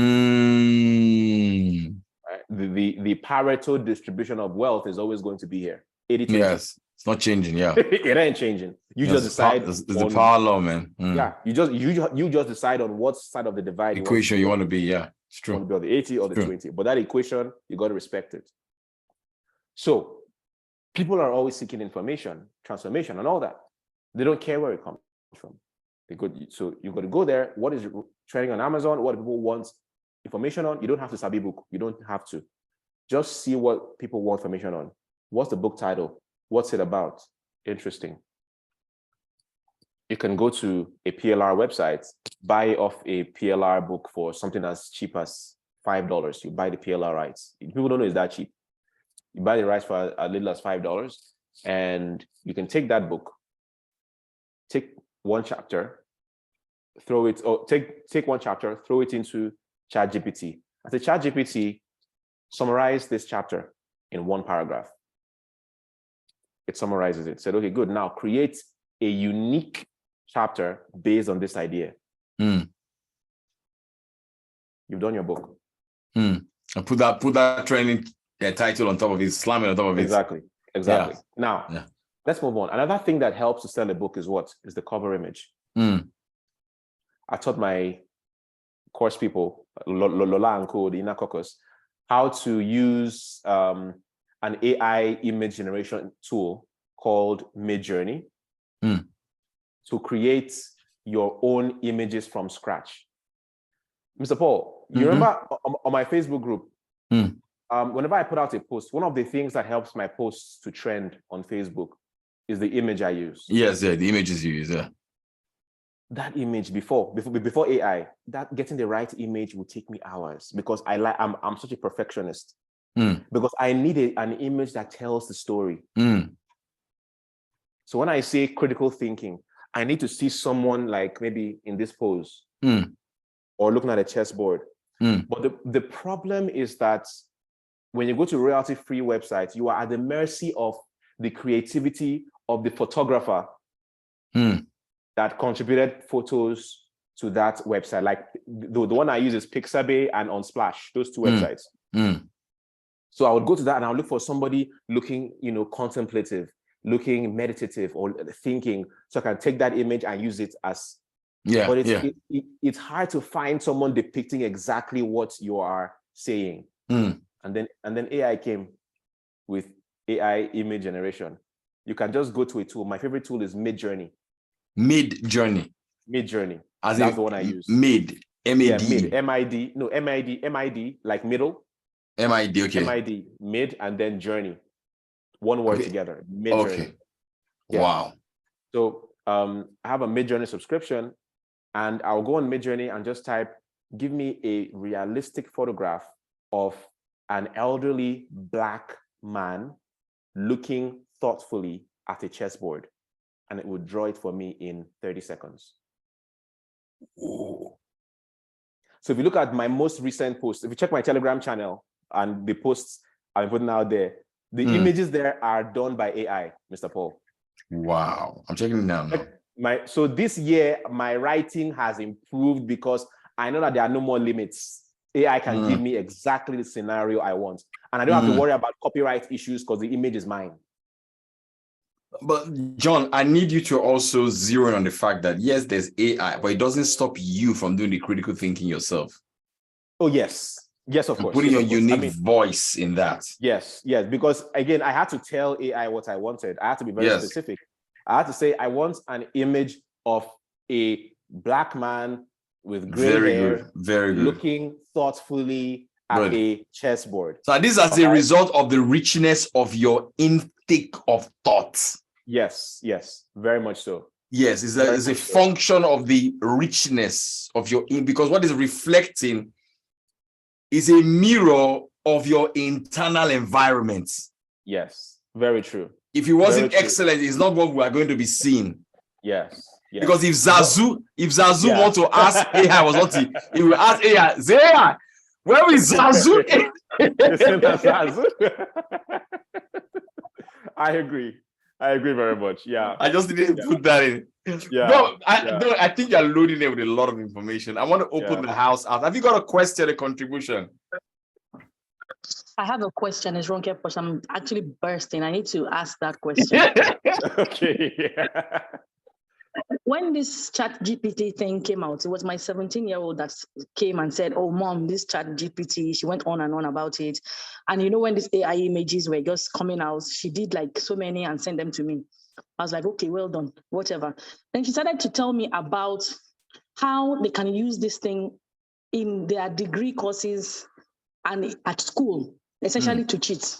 The Pareto distribution of wealth is always going to be here. 80-20. Yes, it's not changing. Yeah, it ain't changing. You just decide. It's the power law, man. Yeah, you just decide on what side of the divide equation you want to be. Yeah, it's true. You want to be on the 80 or the 20, but that equation you got to respect it. So people are always seeking information, transformation, and all that. They don't care where it comes from. So you got to go there. What is trending on Amazon? What people want information on? You don't have to sabi book. You don't have to. Just see what people want information on. What's the book title? What's it about? Interesting. You can go to a PLR website, buy off a PLR book for something as cheap as $5. You buy the PLR rights. People don't know it's that cheap. You buy the rights for as little as $5, and you can take that book, take one chapter, take one chapter, throw it into ChatGPT. I say, ChatGPT, summarize this chapter in one paragraph. It summarizes it. Said, okay, good. Now create a unique chapter based on this idea. You've done your book. And put that training title on top of it, slam it on top of it. Exactly. Yeah. Now, let's move on. Another thing that helps to sell a book is what? Is the cover image. I taught my course people, Lola and Co, the inner caucus, how to use an AI image generation tool called Midjourney to create your own images from scratch. Mr. Paul, you remember on my Facebook group, whenever I put out a post, one of the things that helps my posts to trend on Facebook is the image I use. Yes, yeah, the images you use, yeah. That image before AI, that getting the right image will take me hours because I'm such a perfectionist. Because I need an image that tells the story. So when I say critical thinking, I need to see someone like maybe in this pose or looking at a chessboard. But the problem is that when you go to royalty-free websites, you are at the mercy of the creativity of the photographer that contributed photos to that website. Like the one I use is Pixabay and Unsplash, those two websites. So I would go to that and I would look for somebody looking, contemplative, looking meditative or thinking, so I can take that image and use it as, but it's hard to find someone depicting exactly what you are saying. And then AI came with AI image generation. You can just go to a tool. My favorite tool is Midjourney. Midjourney. That's the one I use. Mid, M-A-D. Yeah, mid, M-I-D. No, M-I-D, like middle. M-I-D, okay. M-I-D, mid, and then journey. One word together, Midjourney. Okay. Yeah. Wow. So I have a Midjourney subscription, and I'll go on Midjourney and just type, give me a realistic photograph of an elderly Black man looking thoughtfully at a chessboard, and it would draw it for me in 30 seconds. Ooh. So if you look at my most recent post, if you check my Telegram channel and the posts I'm putting out there, the images there are done by AI, Mr. Paul. Wow. I'm checking it now. So this year, my writing has improved because I know that there are no more limits. AI can give me exactly the scenario I want. And I don't have to worry about copyright issues because the image is mine. But John, I need you to also zero in on the fact that yes, there's AI, but it doesn't stop you from doing the critical thinking yourself. Oh, yes. Yes, of course. Putting your unique voice in that. Yes, because again, I had to tell AI what I wanted. I had to be very specific. I had to say, I want an image of a Black man with gray hair, very good, looking thoughtfully at a chessboard. So this is as a result of the richness of your intake of thoughts. Yes, very much so. Yes, it's a function of the richness of your because what is reflecting is a mirror of your internal environment. Yes, very true. If it wasn't excellent, it's not what we are going to be seeing. Yes. Because if Zazu want to ask AI was what he will ask AI, Zaya, where is Zazu? Zazu? I agree very much. Yeah. I just didn't put that in. No, I think you're loading it with a lot of information. I want to open the house out. Have you got a question, a contribution? I have a question, it's Ronke, but I'm actually bursting. I need to ask that question. Okay. When this chat GPT thing came out, it was my 17-year-old that came and said, oh, mom, this chat GPT, she went on and on about it. And when these AI images were just coming out, she did like so many and sent them to me. I was like, okay, well done, whatever. Then she started to tell me about how they can use this thing in their degree courses and at school, essentially to cheat.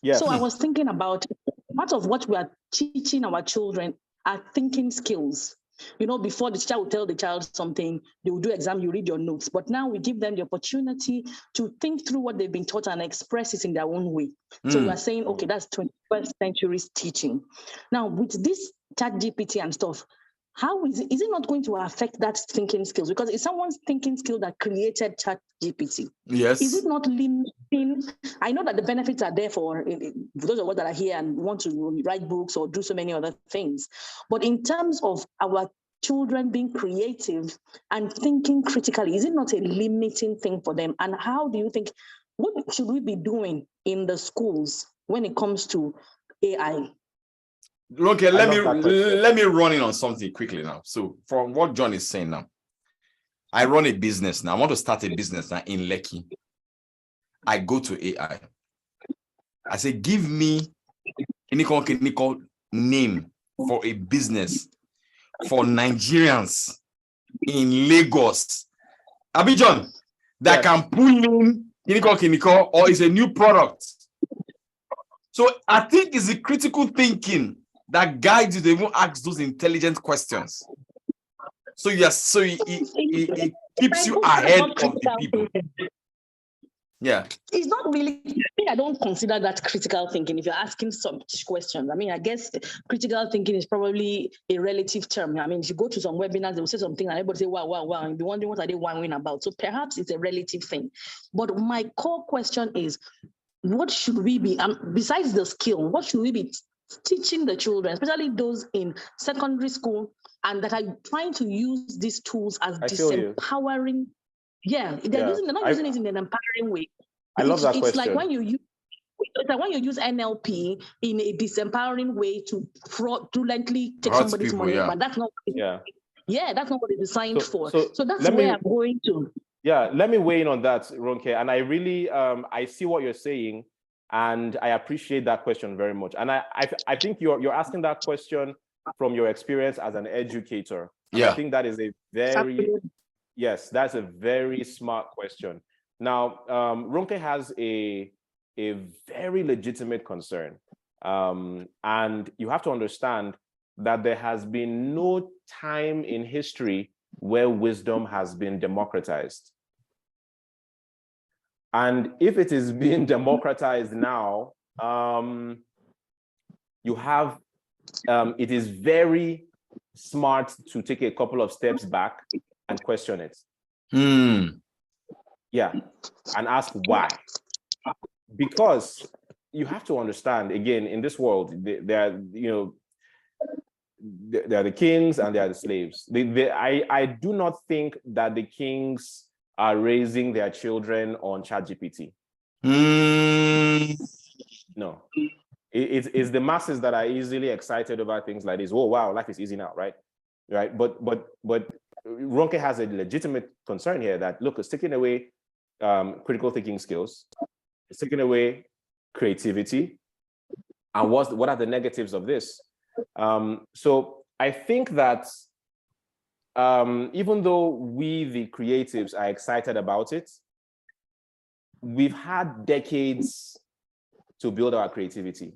Yes. So I was thinking about part of what we are teaching our children are thinking skills. Before the teacher will tell the child something, they will do exam, you read your notes. But now we give them the opportunity to think through what they've been taught and express it in their own way. So we are saying, okay, that's 21st century teaching. Now, with this chat GPT and stuff, how is it not going to affect that thinking skills? Because it's someone's thinking skill that created chat GPT. Yes. Is it not limiting? I know that the benefits are there for those of us that are here and want to write books or do so many other things. But in terms of our children being creative and thinking critically, is it not a limiting thing for them? And how do you think, what should we be doing in the schools when it comes to AI? Okay, let me run in on something quickly now. So from what John is saying now, I run a business now. I want to start a business now in Lekki. I go to AI. I say, give me a name for a business for Nigerians in Lagos, Abidjan, that can pull in Kiniko, or is a new product. So I think it's the critical thinking that guides you to even ask those intelligent questions. So yes, so it keeps you ahead of the people. Yeah. It's not really, I don't consider that critical thinking if you're asking such questions. I mean, I guess critical thinking is probably a relative term. I mean, if you go to some webinars, they will say something and everybody say, wow, and be wondering what are they wondering about. So perhaps it's a relative thing. But my core question is, what should we be, besides the skill, what should we be teaching the children, especially those in secondary school and that are trying to use these tools as disempowering? Yeah, they're not using it in an empowering way. I love that it's question. Like when you use NLP in a disempowering way to fraudulently take somebody's money, but that's not. That's not what it's designed for. So that's where I'm going to. Yeah, let me weigh in on that, Ronke. And I really, I see what you're saying, and I appreciate that question very much. And I think you're asking that question from your experience as an educator. And I think that is a very, that's a very smart question. Now, Ronke has a very legitimate concern. And you have to understand that there has been no time in history where wisdom has been democratized. And if it is being democratized now, you have, it is very smart to take a couple of steps back and question it. Yeah, and ask why. Because you have to understand, again, in this world, there are the kings and there are the slaves. I do not think that the kings are raising their children on ChatGPT. No, it's the masses that are easily excited about things like this. Oh wow, life is easy now, right? Right. But Ronke has a legitimate concern here that look, it's taking away critical thinking skills, it's taking away creativity, and what are the negatives of this? So I think that even though we, the creatives, are excited about it, we've had decades to build our creativity,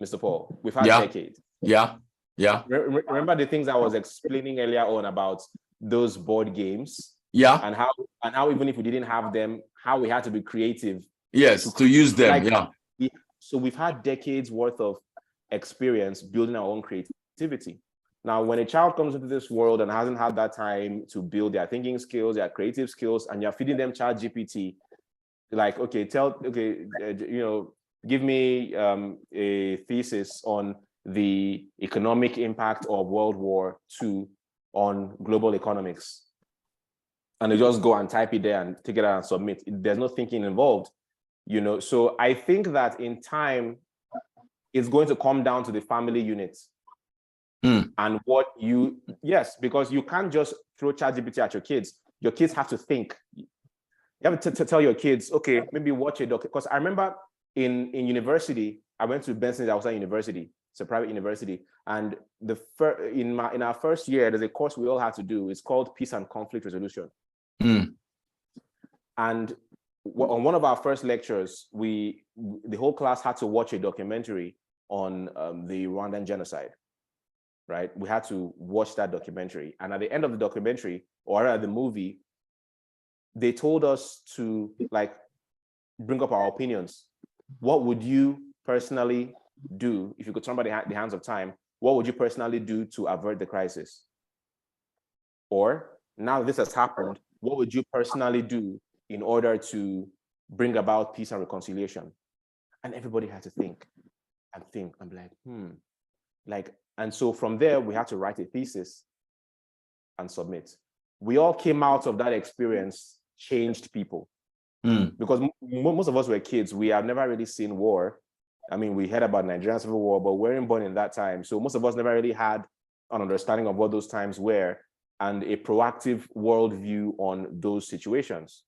Mr. Paul. We've had decades. Remember the things I was explaining earlier on about those board games? And how even if we didn't have them, how we had to be creative. To use them. So we've had decades worth of experience building our own creativity. Now, when a child comes into this world and hasn't had that time to build their thinking skills, their creative skills, and you're feeding them ChatGPT, like, give me a thesis on the economic impact of World War II on global economics. And they just go and type it there and take it out and submit. There's no thinking involved, So I think that in time, it's going to come down to the family unit. And because you can't just throw ChatGPT at your kids. Your kids have to think. You have to tell your kids, okay, maybe watch a doc. Because I remember in university, I went to Benson Outside University. It's a private university. And in our first year, there's a course we all had to do. It's called Peace and Conflict Resolution. And on one of our first lectures, the whole class had to watch a documentary on the Rwandan genocide. Right? We had to watch that documentary. And at the end of the documentary, or at the movie, they told us to bring up our opinions. What would you personally do if you could turn back the hands of time? What would you personally do to avert the crisis? Or now this has happened, what would you personally do in order to bring about peace and reconciliation? And everybody had to think. I'm like, and so from there, we had to write a thesis and submit. We all came out of that experience changed people. Because most of us were kids. We have never really seen war. I mean, we heard about Nigerian Civil War, but we weren't born in that time. So most of us never really had an understanding of what those times were and a proactive worldview on those situations.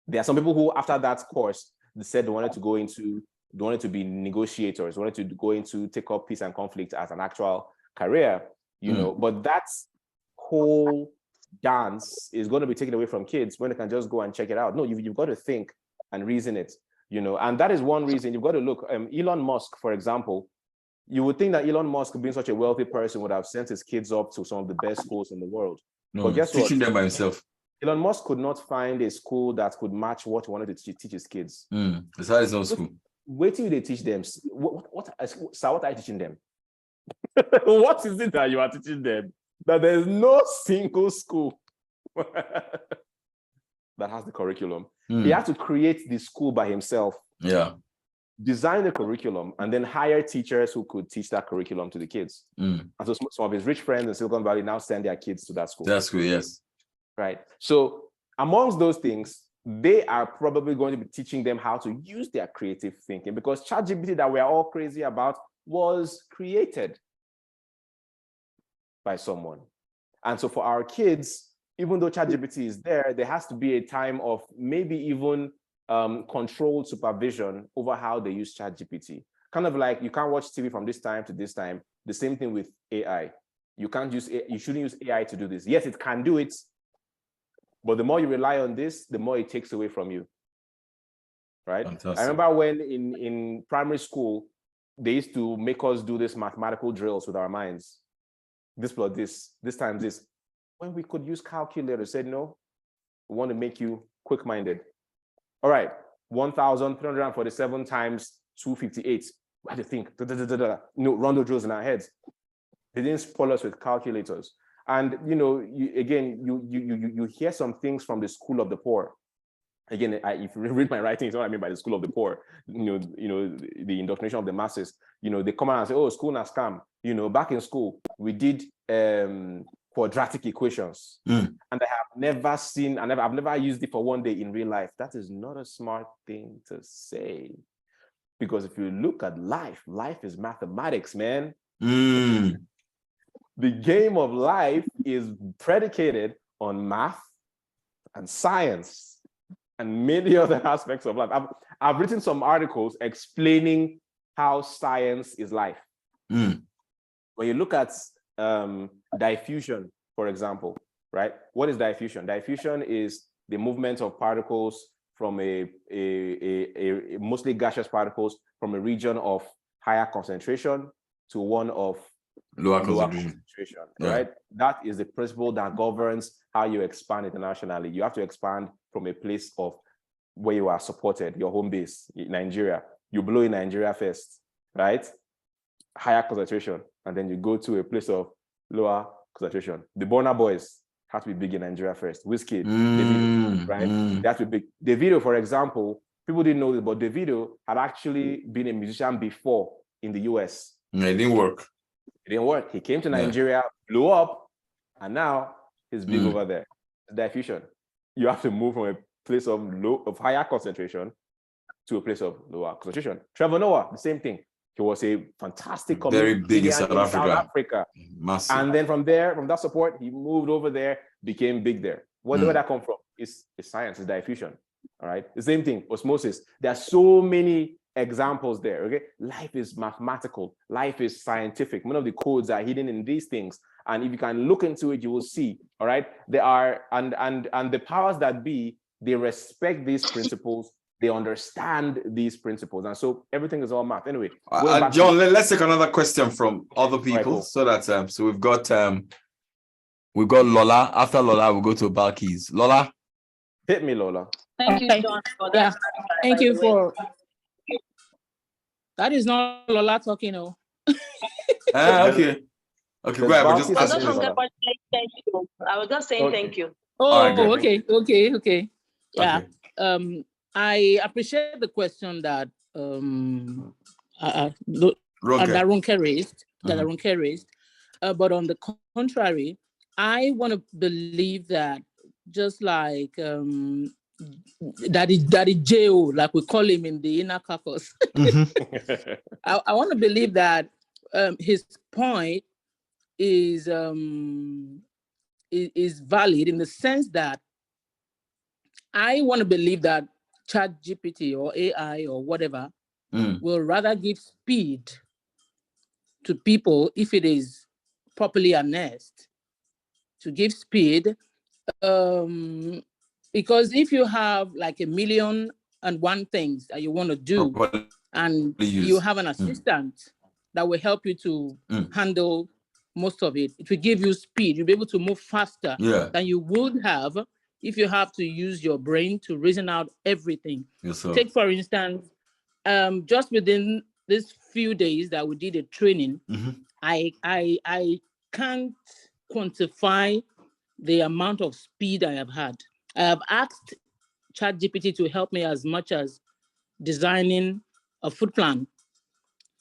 There are some people who, after that course, they said they wanted to go into they wanted to be negotiators, wanted to go into take up peace and conflict as an actual career, you know, but that whole dance is going to be taken away from kids when they can just go and check it out. No, you've got to think and reason it, you know, and that is one reason you've got to look. Elon Musk, for example, you would think that Elon Musk, being such a wealthy person, would have sent his kids up to some of the best schools in the world. No, but guess teaching what? them by himself. Elon Musk could not find a school that could match what he wanted to teach his kids. That's how it's not school. Wait till they teach them. What are you teaching them? What is it that you are teaching them? That there's no single school that has the curriculum. He had to create the school by himself. Yeah. Design the curriculum and then hire teachers who could teach that curriculum to the kids. And so some of his rich friends in Silicon Valley now send their kids to that school. That's cool, yes. Right. So amongst those things, they are probably going to be teaching them how to use their creative thinking, because ChatGPT that we're all crazy about was created by someone. And so for our kids, even though ChatGPT is there, there has to be a time of maybe even controlled supervision over how they use ChatGPT. Kind of like you can't watch TV from this time to this time. The same thing with AI. You shouldn't use AI to do this. Yes, it can do it, but the more you rely on this, the more it takes away from you. Right? Fantastic. I remember when in primary school, they used to make us do this mathematical drills with our minds. This plus this times this. When we could use calculators, said no, we want to make you quick-minded. All right, 1,347 times 258. What do you think? Run the drills in our heads. They didn't spoil us with calculators. And you know, you hear some things from the school of the poor. Again, if you read my writings, what I mean by the school of the poor, you know, the indoctrination of the masses. You know, they come out and say, "Oh, school na scam." You know, back in school, we did quadratic equations, and I have never seen, I've never used it for one day in real life. That is not a smart thing to say, because if you look at life is mathematics, man. The game of life is predicated on math and science and many other aspects of life. I've written some articles explaining how science is life. When you look at diffusion, for example, right? What is diffusion? Diffusion is the movement of particles from a mostly gaseous particles from a region of higher concentration to one of lower concentration, right? That is the principle that governs how you expand internationally. You have to expand from a place of where you are supported, your home base, Nigeria. You blow in Nigeria first, right? Higher concentration, and then you go to a place of lower concentration. The Burna Boys have to be big in Nigeria first. Wizkid, Davido, right? They have to be big. Davido, for example, people didn't know this, but Davido had actually been a musician before in the US. It didn't work. It didn't work. He came to Nigeria, blew up, and now he's big over there. Diffusion. You have to move from a place of higher concentration to a place of lower concentration. Trevor Noah, the same thing. He was a fantastic comedian, very big in South Africa. Massive. And then from that support, he moved over there, became big there. Where did that come from? It's science, it's diffusion. All right. The same thing, osmosis. There are so many examples there. Okay. Life is mathematical, life is scientific. One of the codes are hidden in these things. And if you can look into it, you will see. All right. There are and the powers that be, they respect these principles. They understand these principles, and so everything is all math. Anyway, John, let's take another question from other people. Right, cool. So that so we've got Lola. After Lola, we'll go to Balkis. Lola, hit me, Lola. Thank you, John, for that. Thank you for. That is not Lola talking, oh. Okay. Okay, go ahead. I was just saying thank you. Oh, right, okay. Yeah. Okay. I appreciate the question that Ronke raised. But on the contrary, I want to believe that just like Daddy J.O., like we call him in the inner caucus, I want to believe that his point is valid in the sense that I want to believe that ChatGPT or AI or whatever will rather give speed to people if it is properly harnessed, to give speed. Because if you have like 1,000,001 things that you want to do, and you have an assistant that will help you to handle most of it, it will give you speed. You'll be able to move faster than you would have if you have to use your brain to reason out everything. Take, for instance, just within these few days that we did a training, I can't quantify the amount of speed I have had. I have asked ChatGPT to help me as much as designing a food plan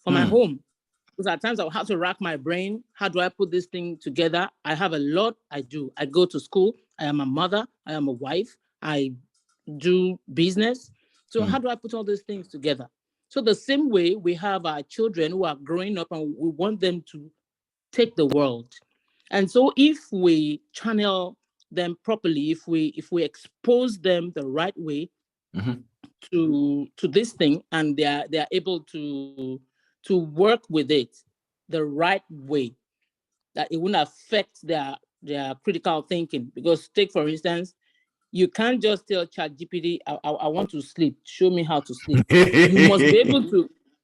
for my home. Because at times I'll have to rack my brain. How do I put this thing together? I have a lot I do. I go to school. I am a mother. I am a wife. I do business. So how do I put all these things together? So the same way we have our children who are growing up and we want them to take the world. And so if we channel them properly, if we expose them the right way to this thing, and they are able to work with it the right way, that it wouldn't affect their critical thinking. Because take, for instance, you can't just tell ChatGPT, I want to sleep, show me how to sleep.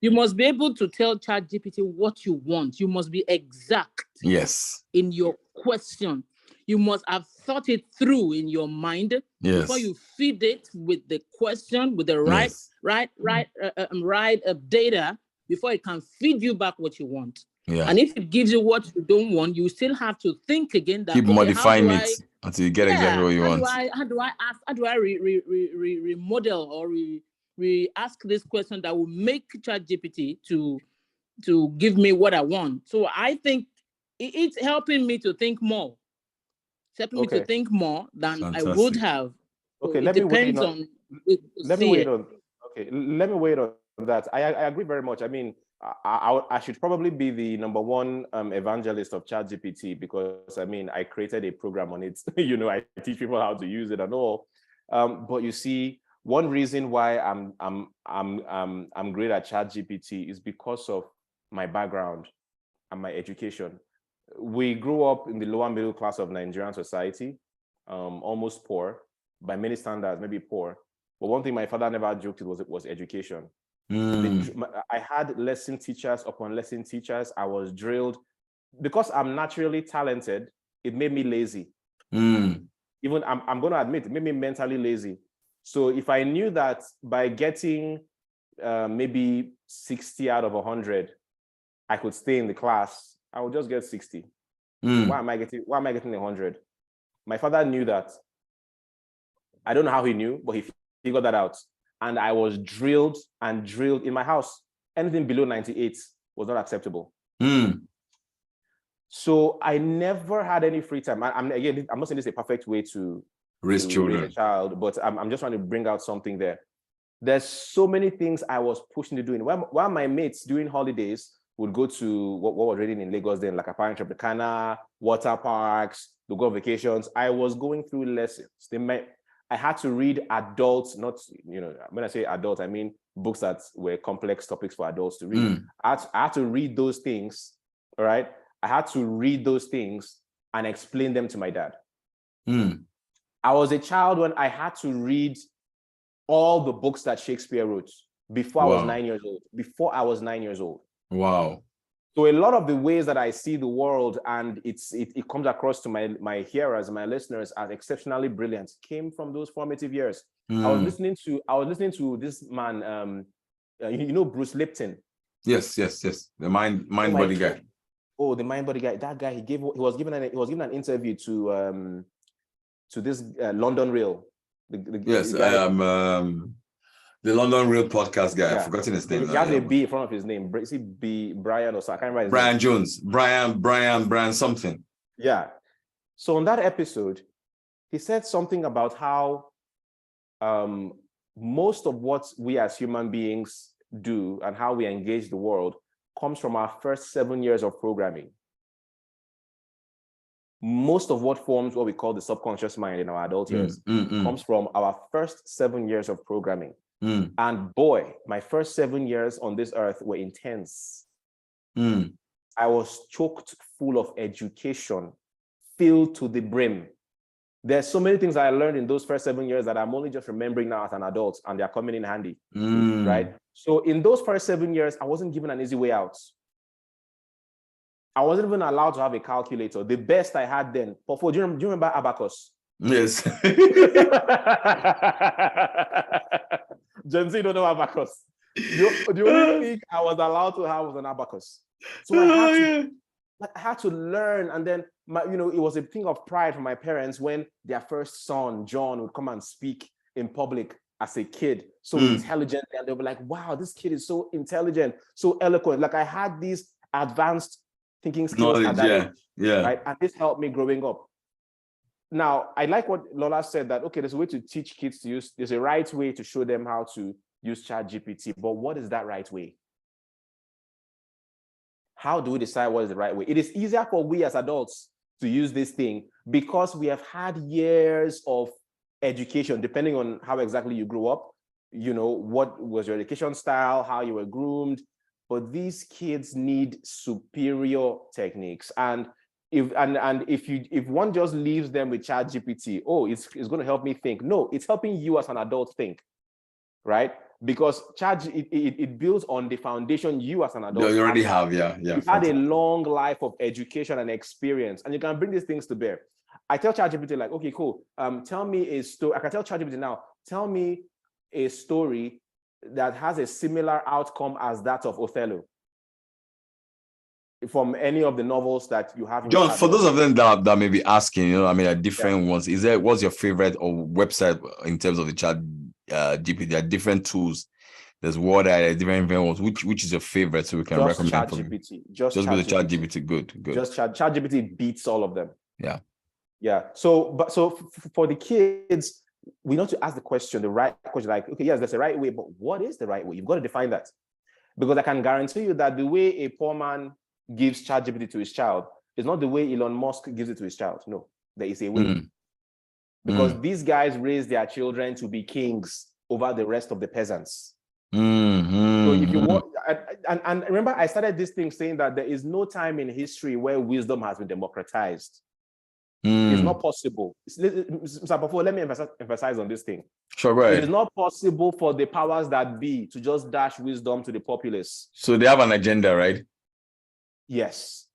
You must be able to tell ChatGPT what you want. You must be exact in your question. You must have thought it through in your mind before you feed it with the question, with the right data, before it can feed you back what you want. And if it gives you what you don't want, you still have to think again. That, keep modifying it until you get exactly what you want. How do I remodel or ask this question that will make ChatGPT to give me what I want? So I think it's helping me to think more. It's helping me to think more than I would have. Okay, so let me wait on. Let me wait on. Okay, let me wait on that. I agree very much. I mean, I should probably be the #1 evangelist of ChatGPT, because I mean, I created a program on it. You know, I teach people how to use it and all. But you see, one reason why I'm great at ChatGPT is because of my background and my education. We grew up in the lower middle class of Nigerian society, almost poor by many standards, maybe poor. But one thing my father never joked was education. I had lesson teachers upon lesson teachers. I was drilled. Because I'm naturally talented, it made me lazy. Even I'm going to admit, it made me mentally lazy. So if I knew that by getting maybe 60 out of 100, I could stay in the class, I would just get 60. Why am I getting 100? My father knew that. I don't know how he knew, but he figured that out. And I was drilled and drilled in my house. Anything below 98 was not acceptable. So I never had any free time. I'm not saying this is a perfect way to raise a child, but I'm just trying to bring out something there. There's so many things I was pushed into doing. While my mates during holidays would go to what was raining in Lagos then, like Apparent Tropicana, water parks, to go on vacations, I was going through lessons. I had to read adults, not, you know, when I say adult, I mean books that were complex topics for adults to read. I had to read those things, all right? I had to read those things and explain them to my dad. I was a child when I had to read all the books that Shakespeare wrote before I was 9 years old. Before I was 9 years old. Wow. So a lot of the ways that I see the world, and it comes across to my hearers, my listeners, as exceptionally brilliant, came from those formative years. I was listening to this man, you know, Bruce Lipton. Yes. The mind body guy. Oh, the mind body guy. That guy, he was given an interview to this London Real. The London Real podcast guy. I've forgotten his name. He has a B in front of his name. Is he B Brian or so? I can't remember his Brian name. Jones. Brian something. Yeah. So on that episode, he said something about how most of what we as human beings do and how we engage the world comes from our first 7 years of programming. Most of what forms what we call the subconscious mind in our adult years comes from our first 7 years of programming. And boy, my first 7 years on this earth were intense. I was choked full of education, filled to the brim. There's so many things I learned in those first 7 years that I'm only just remembering now as an adult, and they're coming in handy, right? So in those first 7 years, I wasn't given an easy way out. I wasn't even allowed to have a calculator. The best I had then, do you remember abacus? Yes. Gen Z don't know abacus. The only thing I was allowed to have was an abacus. So I had to learn, and then it was a thing of pride for my parents when their first son, John, would come and speak in public as a kid, so intelligent, and they'll be like, wow, this kid is so intelligent, so eloquent. Like I had these advanced thinking skills at that age, right? And this helped me growing up. Now, I like what Lola said, that, okay, there's a way to teach kids to use, there's a right way to show them how to use ChatGPT, but what is that right way? How do we decide what is the right way? It is easier for we as adults to use this thing because we have had years of education, depending on how exactly you grew up, what was your education style, how you were groomed. But these kids need superior techniques. And if one just leaves them with ChatGPT, it's going to help me think. No, it's helping you as an adult think, right? Because it builds on the foundation you as an adult you already have. You've had a long life of education and experience, and you can bring these things to bear. I tell ChatGPT, like, okay, cool. Tell me a story. I can tell ChatGPT now, tell me a story that has a similar outcome as that of Othello from any of the novels that you have. John, for those of them that may be asking, different ones, what's your favorite or website in terms of the chat GPT? There are different tools. There's Word, different ones. Which is your favorite, so we can recommend ChatGPT. Just go to ChatGPT. Good. Just ChatGPT beats all of them. Yeah. So for the kids, we need to ask the right question. Like, okay, yes, there's a right way, but what is the right way? You've got to define that, because I can guarantee you that the way a poor man gives ChatGPT to his child is not the way Elon Musk gives it to his child. No, there is a way. Because these guys raise their children to be kings over the rest of the peasants. So if you want, and remember, I started this thing saying that there is no time in history where wisdom has been democratized. It's not possible. Mr. Pafo, let me emphasize on this thing. Sure, right. It is not possible for the powers that be to just dash wisdom to the populace. So they have an agenda, right? Yes.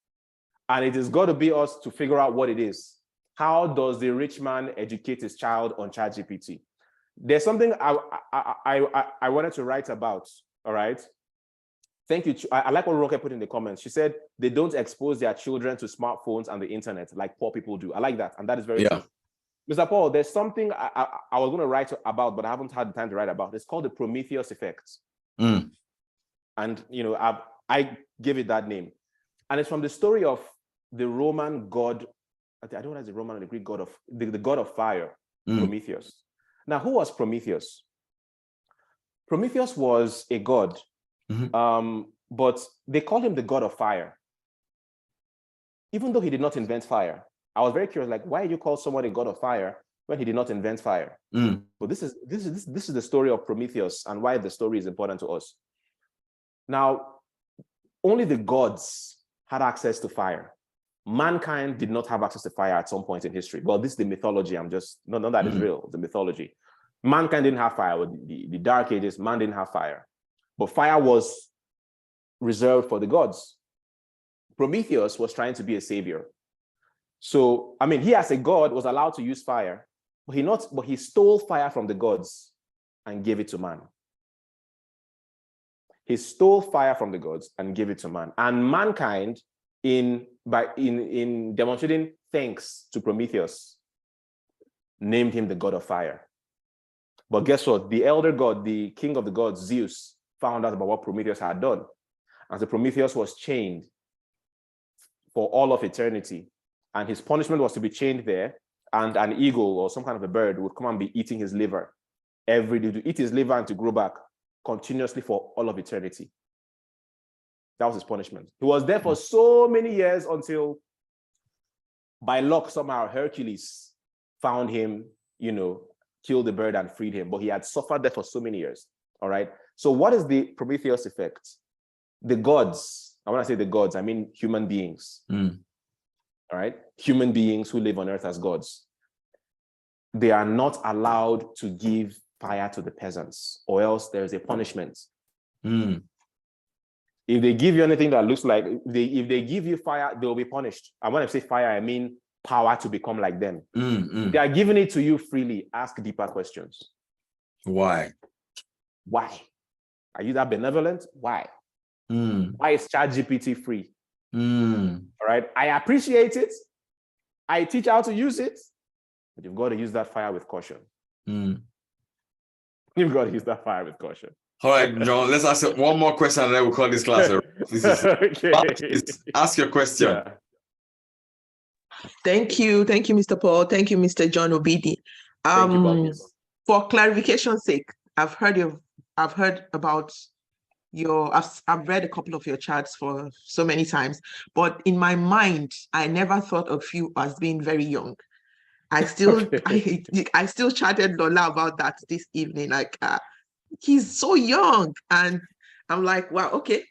And it has got to be us to figure out what it is. How does the rich man educate his child on ChatGPT? There's something I wanted to write about, all right? Thank you. I like what Roque put in the comments. She said they don't expose their children to smartphones and the internet like poor people do. I like that. And that is very true. Mr. Paul, there's something I was going to write about, but I haven't had the time to write about. It's called the Prometheus effect. And, I gave it that name. And it's from the story of the Roman god. I don't know if it's the Roman or the Greek god of the god of fire, Prometheus. Now, who was Prometheus? Prometheus was a god. But they called him the god of fire, even though he did not invent fire. I was very curious, like, why do you call someone a god of fire when he did not invent fire? But this is the story of Prometheus and why the story is important to us. Now, only the gods had access to fire. Mankind did not have access to fire at some point in history. Well, this is the mythology. None that is real, the mythology. Mankind didn't have fire. With the Dark Ages, man didn't have fire. But fire was reserved for the gods. Prometheus was trying to be a savior. So, he as a god was allowed to use fire, but he stole fire from the gods and gave it to man. He stole fire from the gods and gave it to man. And mankind, in demonstrating thanks to Prometheus, named him the god of fire. But guess what? The elder god, the king of the gods, Zeus, found out about what Prometheus had done. And so Prometheus was chained for all of eternity. And his punishment was to be chained there, and an eagle or some kind of a bird would come and be eating his liver every day, to eat his liver and to grow back continuously for all of eternity. That was his punishment. He was there for so many years until, by luck, somehow Hercules found him, killed the bird and freed him, but he had suffered there for so many years. All right. So what is the Prometheus effect? The gods, and when I say the gods, I mean human beings. All right. Human beings who live on earth as gods. They are not allowed to give fire to the peasants, or else there's a punishment. If they give you anything that looks like, if they give you fire, they'll be punished. And when I say fire, I mean power to become like them. They are giving it to you freely. Ask deeper questions. Why? Why? Are you that benevolent? Why? Why is ChatGPT free? All right. I appreciate it. I teach how to use it. But you've got to use that fire with caution. You've got to use that fire with caution. All right, John, let's ask one more question and then we'll call this class. Okay. Ask your question. Yeah. Thank you, Mr. Paul. Thank you, Mr. John Obidi. Thank you, for clarification's sake, I've heard about I've read a couple of your charts for so many times, but in my mind, I never thought of you as being very young. I still chatted Lola about that this evening. Like, he's so young, and I'm like, wow, okay.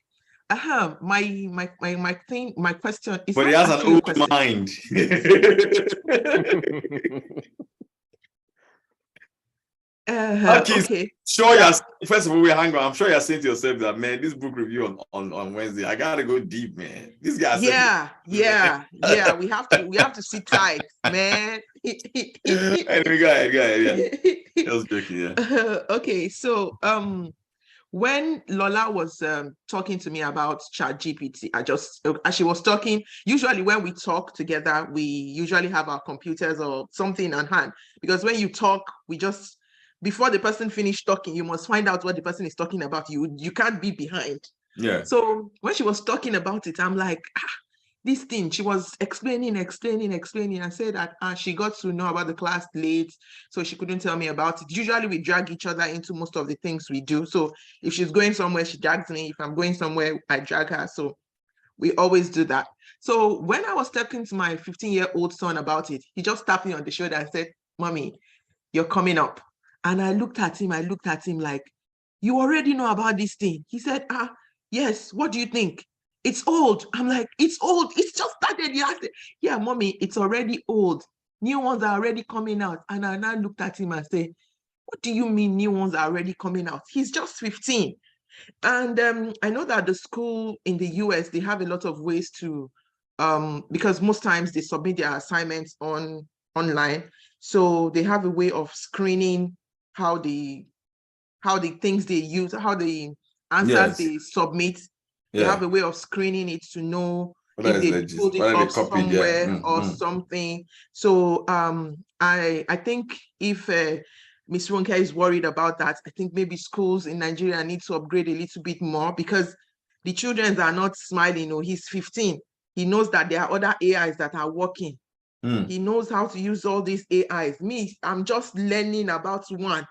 My question is. But he has an old mind. Okay. Sure, first of all, hang on. I'm sure you're saying to yourself that, man, this book review on Wednesday, I gotta go deep, man. This guy. Yeah. We have to sit tight, man. Anyway, go ahead. I was joking, yeah. Okay, so when Lola was talking to me about ChatGPT, as she was talking, usually when we talk together, we usually have our computers or something on hand, because when you talk, before the person finished talking, you must find out what the person is talking about. You can't be behind. Yeah. So when she was talking about it, I'm like, this thing, she was explaining. I said that she got to know about the class late, so she couldn't tell me about it. Usually we drag each other into most of the things we do. So if she's going somewhere, she drags me. If I'm going somewhere, I drag her. So we always do that. So when I was talking to my 15-year-old son about it, he just tapped me on the shoulder and said, "Mommy, you're coming up." And I looked at him like, "You already know about this thing?" He said, "Yes, what do you think?" "It's old." I'm like, "It's old? It's just started." "Yeah, Mommy, it's already old. New ones are already coming out." And I now looked at him and said, "What do you mean new ones are already coming out? He's just 15. And I know that the school in the US, they have a lot of ways to, because most times they submit their assignments online. So they have a way of screening how the things they use, how the answers they submit. They have a way of screening it to know if they pulled it up somewhere or something. So I think if Ms. Ronke is worried about that, I think maybe schools in Nigeria need to upgrade a little bit more, because the children are not smiling. Oh, he's 15. He knows that there are other AIs that are working. He knows how to use all these AIs. Me, I'm just learning about one.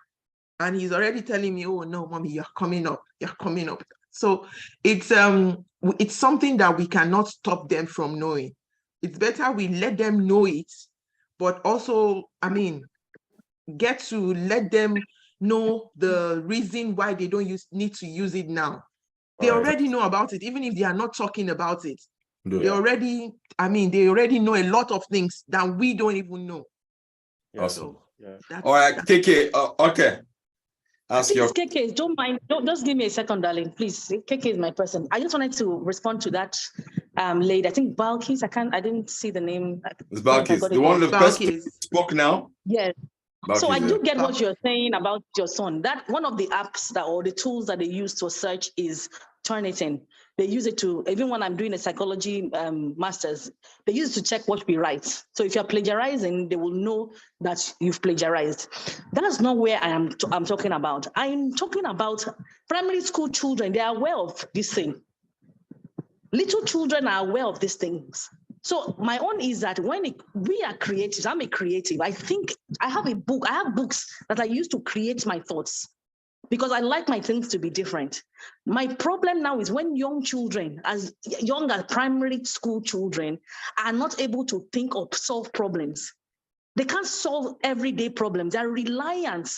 And he's already telling me, "Oh no, Mommy, you're coming up. You're coming up." So it's something that we cannot stop them from knowing. It's better we let them know it, but also, get to let them know the reason why they don't need to use it now. They already know about it, even if they are not talking about it. Yeah. They already know a lot of things that we don't even know. Yeah. Awesome. Yeah. All right, KK. Okay. Please, KK, don't mind. Just give me a second, darling. Please, KK is my person. I just wanted to respond to that lady. I think Balkis. I didn't see the name. It's Balkis. The one the person spoke now. Yes. Balkis, so I do get what you're saying about your son. That one of the apps or the tools that they use to search is Turnitin. They use it to, even when I'm doing a psychology master's, they use it to check what we write. So if you're plagiarizing, they will know that you've plagiarized. That's not where I'm talking about. I'm talking about primary school children. They are aware of this thing. Little children are aware of these things. So my own is that when we are creatives, I'm a creative. I think I have books that I use to create my thoughts, because I like my things to be different. My problem now is when young children, as young as primary school children, are not able to think or solve problems. They can't solve everyday problems. They're reliant.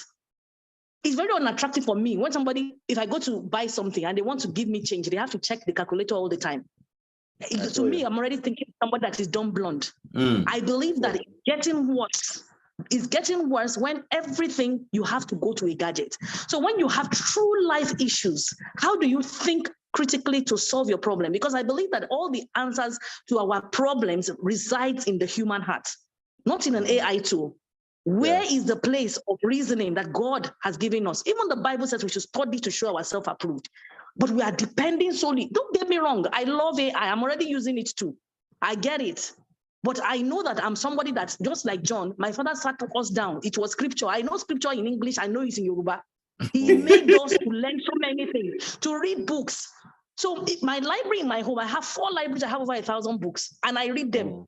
It's very unattractive for me when somebody, if I go to buy something and they want to give me change, they have to check the calculator all the time. To me, I'm already thinking somebody that is dumb blonde. I believe that it's getting worse. It's getting worse when everything you have to go to a gadget. So when you have true life issues, how do you think critically to solve your problem? Because I believe that all the answers to our problems resides in the human heart, not in an AI tool. Where is the place of reasoning that God has given us? Even the Bible says we should study to show ourselves approved. But we are depending solely. Don't get me wrong. I love AI. I'm already using it too. I get it. But I know that I'm somebody that's just like John. My father sat us down. It was scripture. I know scripture in English. I know it in Yoruba. He made us to learn so many things, to read books. So my library in my home, I have 4 libraries. I have over 1,000 books, and I read them.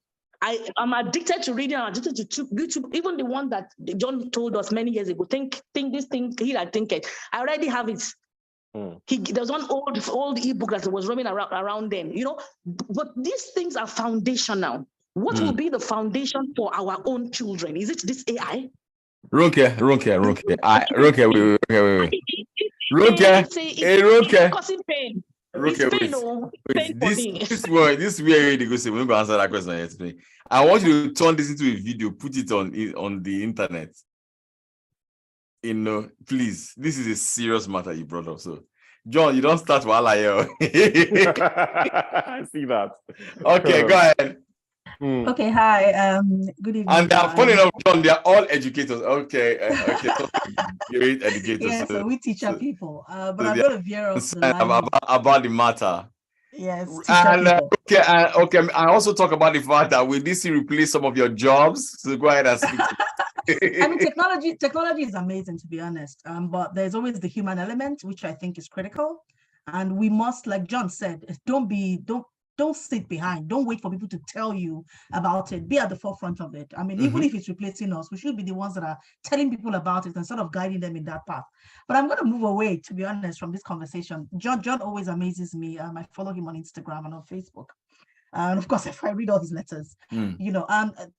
I'm addicted to reading. I'm addicted to YouTube. Even the one that John told us many years ago, think this thing, he like think it. I already have it. There's one old ebook that was roaming around then, you know. But these things are foundational. What will be the foundation for our own children? Is it this AI? Ronke, wait. This is where you go say we're not going to answer that question yesterday. I want you to turn this into a video, put it on the internet. You know, please. This is a serious matter you brought up. So, John, you don't start while I I see that. Okay, go ahead. Okay, hi. Good evening. And they're funny enough, John, they're all educators. Okay. You're educators. Yeah, so we teach our people. But I'm going to veer off the line about the matter. Yes. And okay. I also talk about the fact that will this replace some of your jobs? So go ahead and speak. I mean, technology is amazing, to be honest. But there's always the human element, which I think is critical. And we must, like John said, don't sit behind. Don't wait for people to tell you about it. Be at the forefront of it. I mean, even if it's replacing us, we should be the ones that are telling people about it and sort of guiding them in that path. But I'm going to move away, to be honest, from this conversation. John always amazes me. I follow him on Instagram and on Facebook. And of course, if I read all his letters, you know,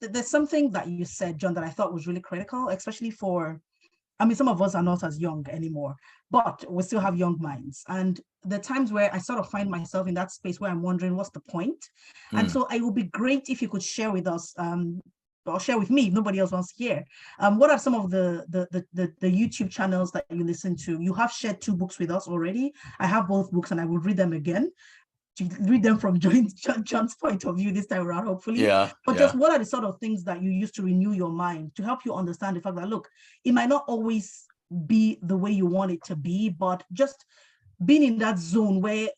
there's something that you said, John, that I thought was really critical, especially for, I mean, some of us are not as young anymore, but we still have young minds. And the times where I sort of find myself in that space where I'm wondering, what's the point? And so it would be great if you could share with us, or share with me, if nobody else wants to hear, what are some of the YouTube channels that you listen to? You have shared 2 books with us already. I have both books and I will read them again. To read them from John's point of view this time around, hopefully. But just what are the sort of things that you use to renew your mind to help you understand the fact that, look, it might not always be the way you want it to be, but just being in that zone where,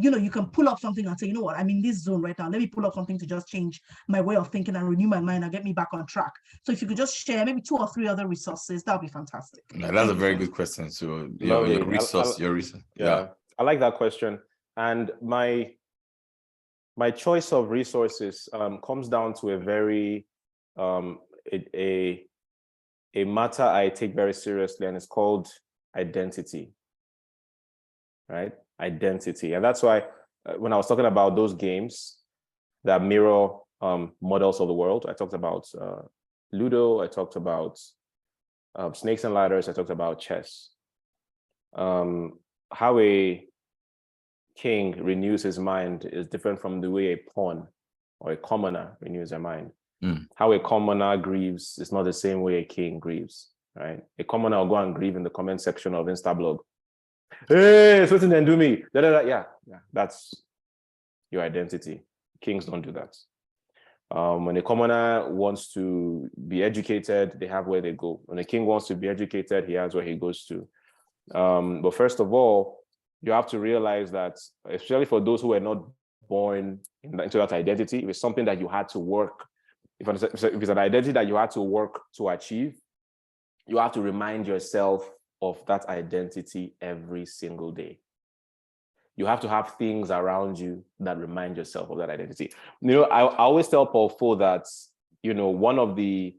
you know, you can pull up something and say, you know what, I'm in this zone right now. Let me pull up something to just change my way of thinking and renew my mind and get me back on track. So if you could just share maybe 2 or 3 other resources, that would be fantastic. Yeah, that's a very good question. So your resource. Yeah, I like that question. And my choice of resources comes down to a very a matter I take very seriously, and it's called identity. Right? Identity. And that's why when I was talking about those games that mirror models of the world, I talked about Ludo, I talked about Snakes and Ladders, I talked about chess. How a king renews his mind is different from the way a pawn or a commoner renews their mind. How a commoner grieves is not the same way a king grieves, right? A commoner will go and grieve in the comment section of Instablog. Hey, it's what's then do me. Yeah, that's your identity. Kings don't do that. When a commoner wants to be educated, they have where they go. When a king wants to be educated, he has where he goes to. But first of all, you have to realize that, especially for those who were not born into that identity, if it's something that you had to work, if it's an identity that you had to work to achieve, you have to remind yourself of that identity every single day. You have to have things around you that remind yourself of that identity. You know, I always tell Paul Fo that, you know, one of the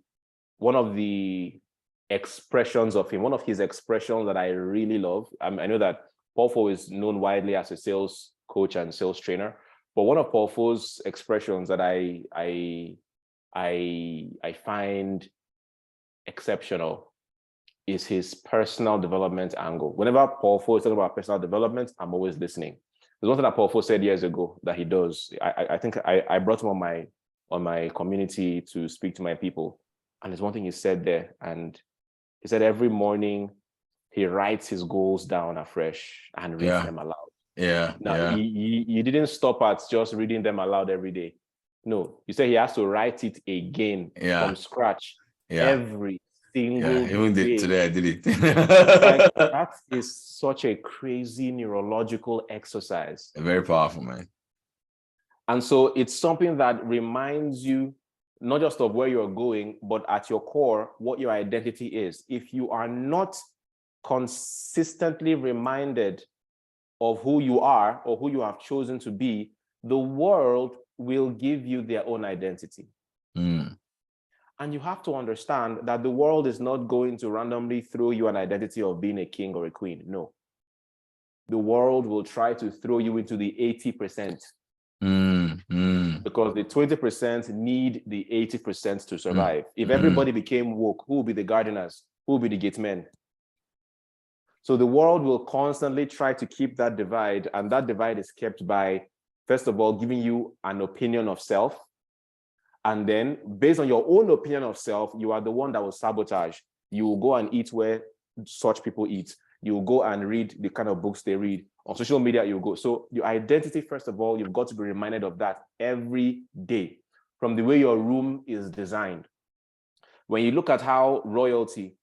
expressions of him, one of his expressions that I really love, I know that Paul Fo is known widely as a sales coach and sales trainer, but one of Paul Fo's expressions that I I find exceptional is his personal development angle. Whenever Paul Fo is talking about personal development, I'm always listening. There's one thing that Paul Fo said years ago that he does. I think I brought him on my community to speak to my people. And there's one thing he said there. And he said every morning he writes his goals down afresh and reads them aloud. Now, he didn't stop at just reading them aloud every day. No, you say he has to write it again from scratch every single even day. Today I did it. Like, that is such a crazy neurological exercise. Very powerful, man. And so it's something that reminds you not just of where you're going, but at your core, what your identity is. If you are not consistently reminded of who you are or who you have chosen to be, the world will give you their own identity. And you have to understand that the world is not going to randomly throw you an identity of being a king or a queen. No. The world will try to throw you into the 80%. Because the 20% need the 80% to survive. If everybody became woke, who will be the gardeners? Who will be the gatemen? So the world will constantly try to keep that divide, and that divide is kept by, first of all, giving you an opinion of self. And then based on your own opinion of self, you are the one that will sabotage. You will go and eat where such people eat. You will go and read the kind of books they read. On social media, you go. So your identity, first of all, you've got to be reminded of that every day, from the way your room is designed. When you look at how royalty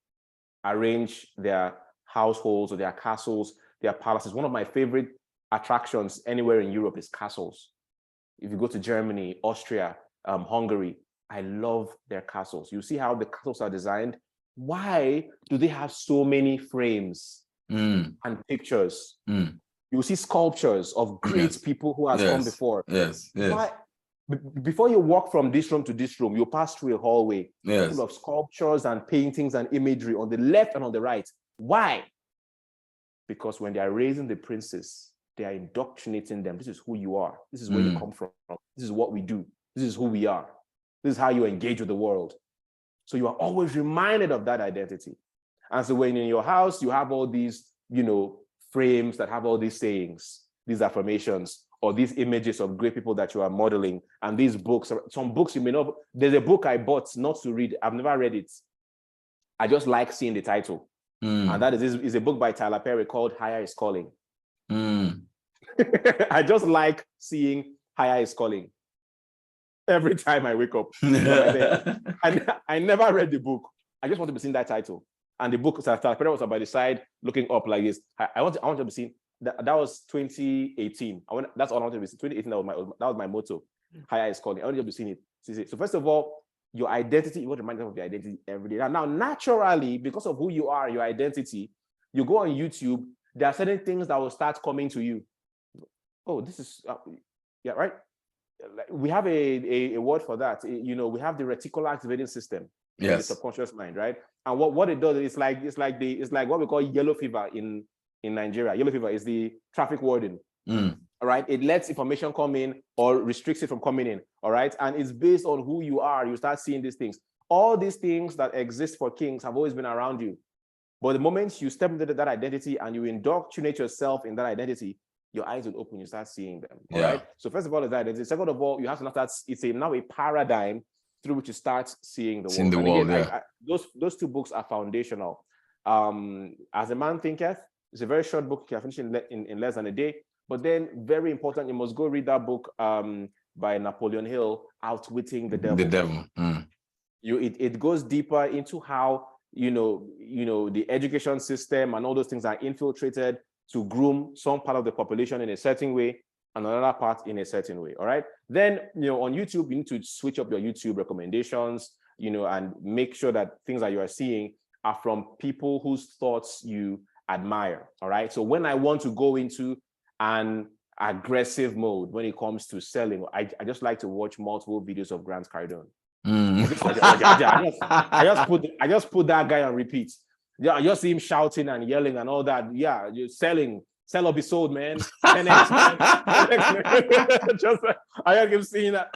arrange their households or their castles, their palaces, one of my favorite attractions anywhere in Europe is castles. If you go to Germany, Austria, Hungary, I love their castles. You see how the castles are designed. Why do they have so many frames and pictures? You see sculptures of great people who have come before. Why? Before you walk from this room to this room, you pass through a hallway full of sculptures and paintings and imagery on the left and on the right. Why? Because when they are raising the princes, they are indoctrinating them. This is who you are. This is where you come from. This is what we do. This is who we are. This is how you engage with the world. So you are always reminded of that identity. And so when in your house, you have all these, frames that have all these sayings, these affirmations, or these images of great people that you are modeling, and these books, some books you may know. There's a book I bought not to read. I've never read it. I just like seeing the title. And that is a book by Tyler Perry called Higher is Calling. I just like seeing Higher is Calling every time I wake up. I never read the book. I just want to be seeing that title. And the book, Tyler Perry was by the side looking up like this. I want to be seen. That was 2018. That's all I wanted to be seen. 2018, that was my motto. Higher is Calling. I wanted to be seeing it. So first of all, your identity, you want to remind yourself of your identity every day. Now, naturally, because of who you are, your identity, you go on YouTube, there are certain things that will start coming to you. Oh, this is, right? We have a word for that. We have the reticular activating system, the subconscious mind, right? And what it does, it's like what we call yellow fever in Nigeria. Yellow fever is the traffic warden. All right, it lets information come in or restricts it from coming in. All right, and it's based on who you are. You start seeing these things. All these things that exist for kings have always been around you. But the moment you step into that identity and you indoctrinate yourself in that identity, your eyes will open. You start seeing them. All right. So first of all, is that identity. Second of all, you have to start. It's now a paradigm through which you start seeing the world. Seeing the world. Again, those two books are foundational. As a Man Thinketh, it's a very short book. You can finish in less than a day. But then, very important, you must go read that book by Napoleon Hill, Outwitting the Devil. The Devil. It goes deeper into how the education system and all those things are infiltrated to groom some part of the population in a certain way and another part in a certain way. All right. Then on YouTube, you need to switch up your YouTube recommendations, and make sure that things that you are seeing are from people whose thoughts you admire. All right. So when I want to go into an aggressive mode when it comes to selling, I just like to watch multiple videos of Grant Cardone. I just put that guy on repeat. I just see him shouting and yelling and all that. Yeah, you're selling. Sell or be sold, man. 10x, man. 10x. Just I heard him saying that,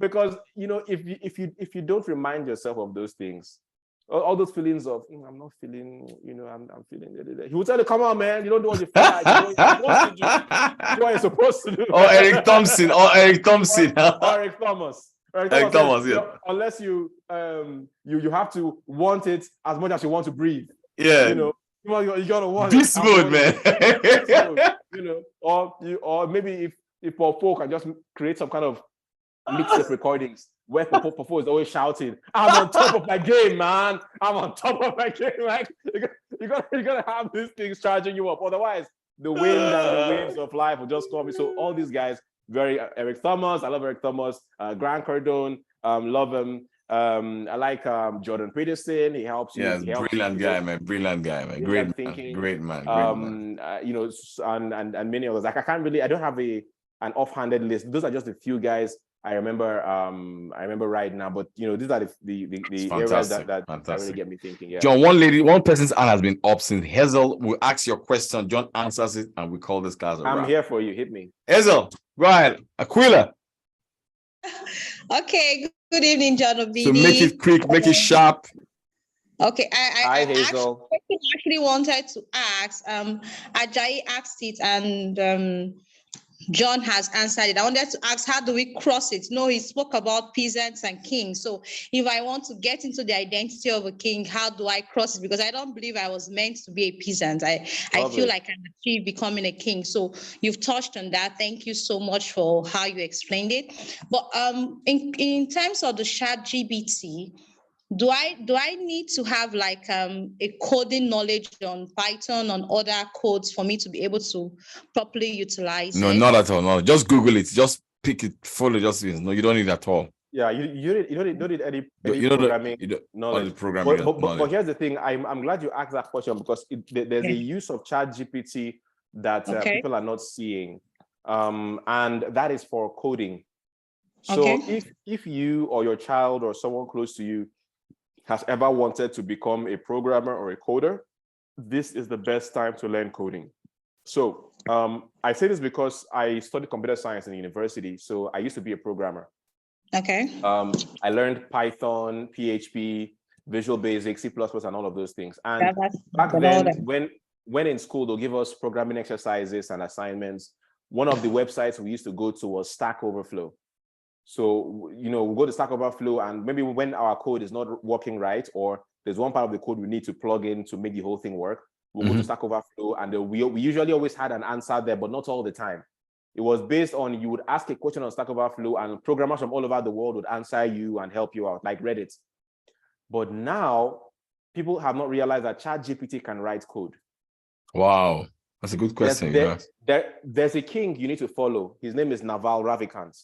because if you don't remind yourself of those things, all those feelings of I'm not feeling, I'm feeling. He would tell you, come on, man, you don't do what you feel like. You do what you're supposed to do. Or Eric Thompson. Or Eric Thomas. Eric Thomas, yeah. Unless you have to want it as much as you want to breathe. Yeah. You gotta want this mode, man. Or maybe if Popo can just create some kind of mixtape recordings where Popo is always shouting, "I'm on top of my game, man! I'm on top of my game!" Like you gotta have these things charging you up. Otherwise, the wind and the waves of life will just come. So all these guys, very Eric Thomas. I love Eric Thomas. Grant Cardone, love him. I like Jordan Peterson. He helps you. Yeah, brilliant guy, man. Great man. Great man. And many others. Like I don't have an offhanded list. Those are just a few guys I remember right now. But these are the areas that really get me thinking. Yeah. John, one person's hand has been up since. Hazel will ask your question. John answers it, and we call this class. I'm here for you. Hit me. Hazel, go ahead. Aquila. Okay. Good evening, John Obidi. So make it quick, make it sharp. Okay, Hi, Hazel. actually wanted to ask. Ajayi asked it, and John has answered it. I wanted to ask, how do we cross it? No, he spoke about peasants and kings. So if I want to get into the identity of a king, how do I cross it? Because I don't believe I was meant to be a peasant. I feel like I'm achieved becoming a king. So you've touched on that. Thank you so much for how you explained it. But in terms of the ChatGPT, do I need to have like a coding knowledge on Python, on other codes for me to be able to properly utilize it? No, not at all. No, just Google it. Just pick it, follow. No, you don't need at all. Yeah, you don't need any programming knowledge. But here's the thing. I'm glad you asked that question because there's a use of ChatGPT that people are not seeing, and that is for coding. So if you or your child or someone close to you has ever wanted to become a programmer or a coder, this is the best time to learn coding. So I say this because I studied computer science in university. So I used to be a programmer. Okay. I learned Python, PHP, Visual Basic, C++, and all of those things. And back then, when in school, they'll give us programming exercises and assignments. One of the websites we used to go to was Stack Overflow. So, we'll go to Stack Overflow, and maybe when our code is not working right, or there's one part of the code we need to plug in to make the whole thing work, we'll go to Stack Overflow, and we usually always had an answer there, but not all the time. It was based on, you would ask a question on Stack Overflow, and programmers from all over the world would answer you and help you out, like Reddit. But now, people have not realized that ChatGPT can write code. Wow, that's a good question. There's a king you need to follow. His name is Naval Ravikant.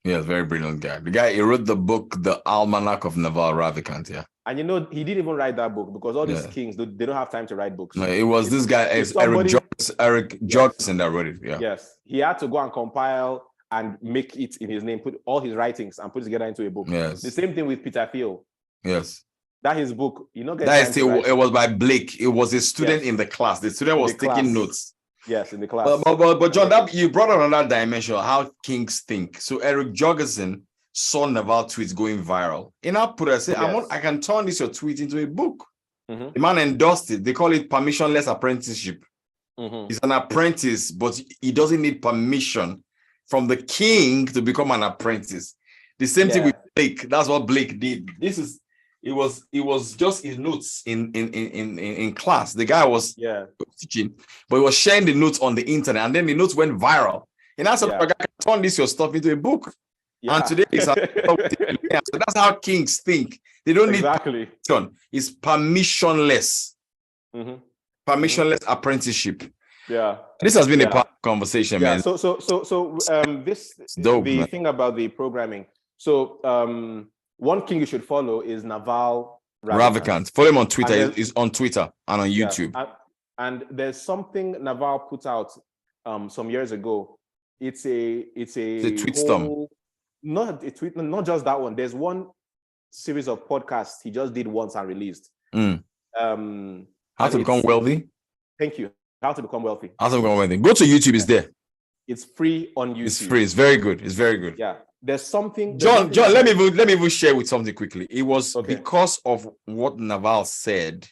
Yeah, very brilliant guy. The guy, he wrote the book, The Almanac of Naval Ravikant, yeah. And he didn't even write that book because all these kings, they don't have time to write books. No, it was this guy, Eric Johnson that wrote it, yeah. Yes, he had to go and compile and make it in his name, put all his writings and put it together into a book. Yes. The same thing with Peter Thiel. Yes. That his book, it was by Blake. It was a student in the class. The student was taking notes. Yes, in the class. But John, you brought on another dimension, how kings think. So Eric Jorgensen saw Naval tweets going viral. In output, I said, I can turn your tweet into a book. The man endorsed it. They call it permissionless apprenticeship. He's an apprentice, but he doesn't need permission from the king to become an apprentice. The same thing with Blake. That's what Blake did. It was just his notes in class. The guy was teaching, but he was sharing the notes on the internet, and then the notes went viral. And I said, I can turn your stuff into a book. And today so that's how kings think. They don't need permission. It's permissionless. Permissionless apprenticeship. Yeah. This has been a part of the conversation, man. So the thing about the programming. So one king you should follow is Naval Ravikant. Follow him on Twitter. He's on Twitter and on YouTube. And there's something Naval put out some years ago. It's a tweet storm. Not a tweet, not just that one. There's one series of podcasts he just did once and released. How to become wealthy? Thank you. How to Become Wealthy. How to Become Wealthy. Go to YouTube, it's there. It's free on YouTube. It's free. It's very good. It's very good. Yeah. There's something. John, let me even share with something quickly. It was because of what Naval said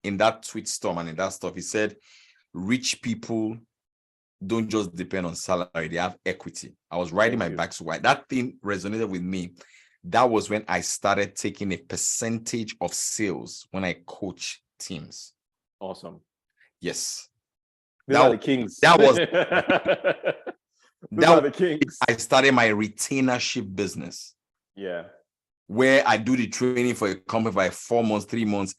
in that tweet storm and in that stuff. He said, rich people don't just depend on salary, they have equity. I was riding my bike, so that thing resonated with me. That was when I started taking a percentage of sales when I coach teams. Awesome. Yes. These are the kings. That was These are the kings. I started my retainership business. Yeah. Where I do the training for a company for like 4 months, 3 months.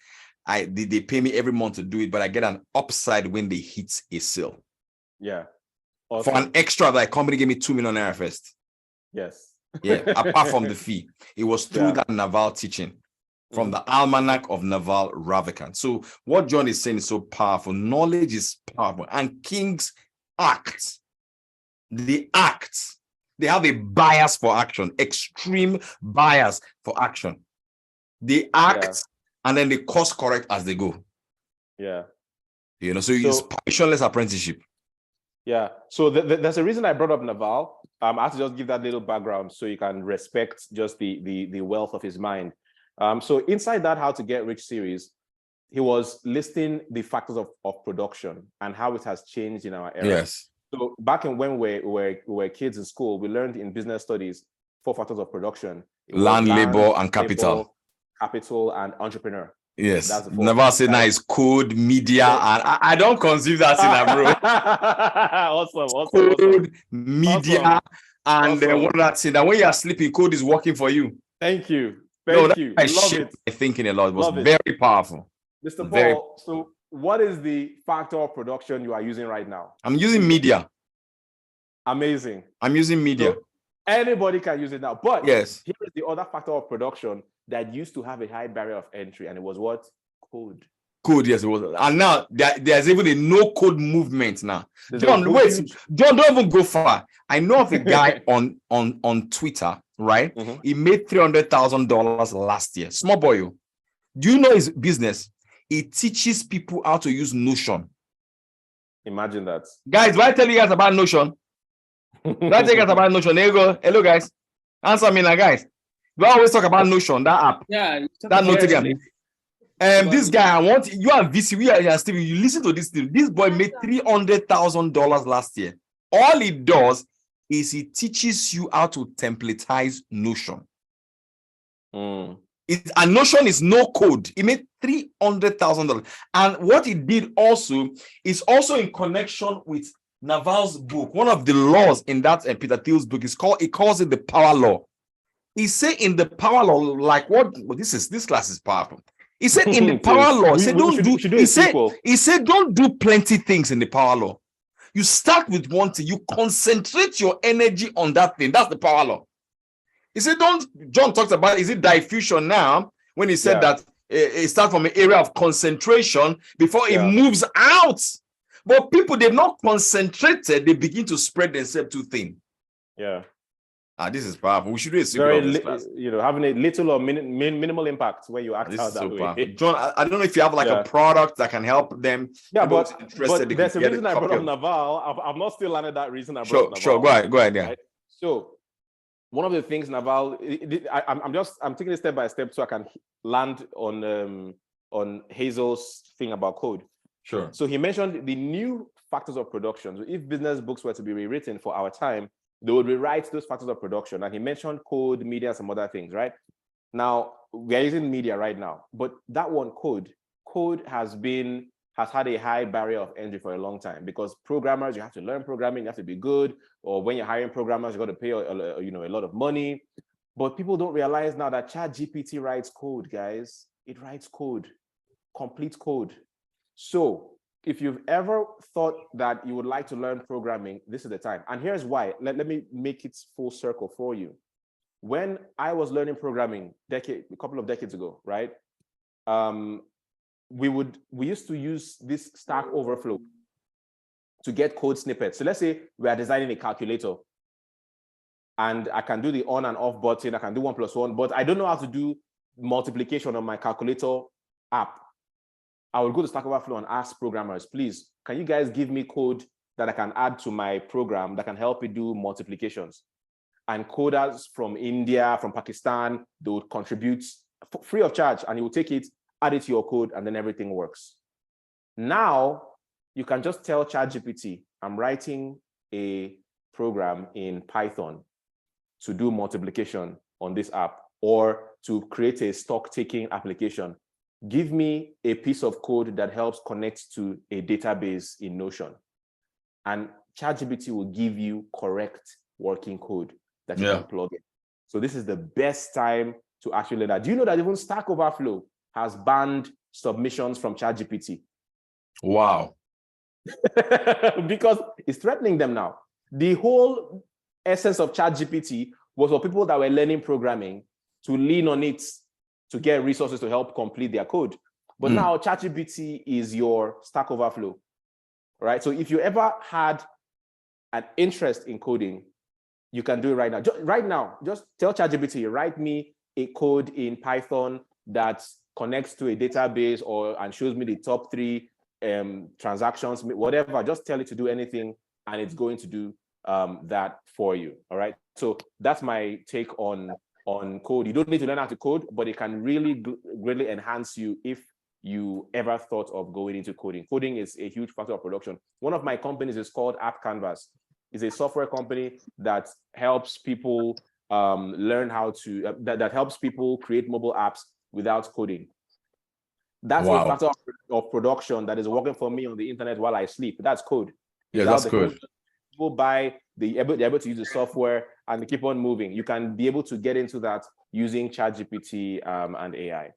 They pay me every month to do it, but I get an upside when they hit a sale. Yeah. Awesome. For an extra, that company gave me 2 million naira first. Yes. Yeah. Apart from the fee, it was through that Naval teaching from the Almanac of Naval Ravikant. So what John is saying is so powerful. Knowledge is powerful, and kings act. They act. They have a bias for action, extreme bias for action. They act and then they course correct as they go. Yeah. You know, so it's permissionless apprenticeship. Yeah. So there's a reason I brought up Naval. I have to just give that little background so you can respect just the wealth of his mind. So inside that How to Get Rich series, he was listing the factors of production and how it has changed in our era. Yes. So back when we were kids in school, we learned in business studies 4 factors of production: land, labor, and capital. Capital and entrepreneur. Yes. Naval said now it's code, media, and I don't conceive that in that, bro. Awesome. Media, and what that thing that when you are sleeping, code is working for you. Thank you. Thank you. I love it. Thinking a lot. It was very powerful. Mr. Paul, so what is the factor of production you are using right now? I'm using media. Amazing. I'm using media. So anybody can use it now. But yes, here is the other factor of production that used to have a high barrier of entry, and it was what? Code. Code, yes, it was. And now there's even a no-code movement now. John, wait. John, don't even go far. I know of a guy on Twitter, right? Mm-hmm. He made $300,000 last year. Small boy. Do you know his business? He teaches people how to use Notion. Imagine that. Guys, do I tell you guys about Notion? Do I tell you guys about Notion? There you go. Hello, guys. Answer me now, guys. Do I always talk about Notion, that app? Yeah. That Notion. This guy, I want you and VC, we are Steve. You listen to this thing. This boy made $300,000 last year. All he does is he teaches you how to templatize Notion. And Notion is no code. He made $300,000. And what he did also is also in connection with Naval's book. One of the laws in that Peter Thiel's book is he calls it the power law. He said in the power law, like this class is powerful. He said in the power law, he said don't do plenty things in the power law. You start with one thing, you concentrate your energy on that thing. That's the power law. He said, John talks about, is it diffusion now? When he said that it starts from an area of concentration before it moves out. But people, they've not concentrated, they begin to spread themselves too thin. Yeah. This is powerful. We should do a secret of this class. Having a little or minimal impact when you act out that way. Powerful. John, I don't know if you have like a product that can help them. Yeah, but there's a reason I brought up Naval. I've not still landed that reason I brought up Naval. Sure, go ahead, yeah. Right? So one of the things Naval, I'm taking it step by step so I can land on Hazel's thing about code. Sure. So he mentioned the new factors of production. So if business books were to be rewritten for our time, they would rewrite those factors of production. And he mentioned code, media, and some other things, right? Now, we are using media right now, but that one, code has had a high barrier of entry for a long time because programmers, you have to learn programming, you have to be good, or when you're hiring programmers, you got to pay a lot of money. But people don't realize now that ChatGPT writes code, guys. It writes code, complete code. So if you've ever thought that you would like to learn programming, this is the time. And here's why. Let me make it full circle for you. When I was learning programming a couple of decades ago, right? We used to use this Stack Overflow to get code snippets. So let's say we are designing a calculator and I can do the on and off button. I can do 1+1, but I don't know how to do multiplication on my calculator app. I would go to Stack Overflow and ask programmers, please, can you guys give me code that I can add to my program that can help me do multiplications? And coders from India, from Pakistan, they would contribute free of charge, and you will take it, add it to your code, and then everything works. Now, you can just tell ChatGPT, I'm writing a program in Python to do multiplication on this app, or to create a stock-taking application. Give me a piece of code that helps connect to a database in Notion. And ChatGPT will give you correct working code that you can plug in. So this is the best time to actually learn that. Do you know that even Stack Overflow has banned submissions from ChatGPT? Wow. Because it's threatening them now. The whole essence of ChatGPT was for people that were learning programming to lean on it to get resources to help complete their code. But now ChatGPT is your Stack Overflow, right? So if you ever had an interest in coding, you can do it right now. Just tell ChatGPT, write me a code in Python that connects to a database and shows me the top 3 transactions, whatever. Just tell it to do anything, and it's going to do that for you. All right. So that's my take on code. You don't need to learn how to code, but it can really greatly enhance you if you ever thought of going into coding. Coding is a huge factor of production. One of my companies is called App Canvas. It's a software company that helps people learn how to, that helps people create mobile apps without coding. That's a factor of production that is working for me on the internet while I sleep. That's code. Yeah, that's good. People buy, they're able to use the software and they keep on moving. You can be able to get into that using ChatGPT and AI.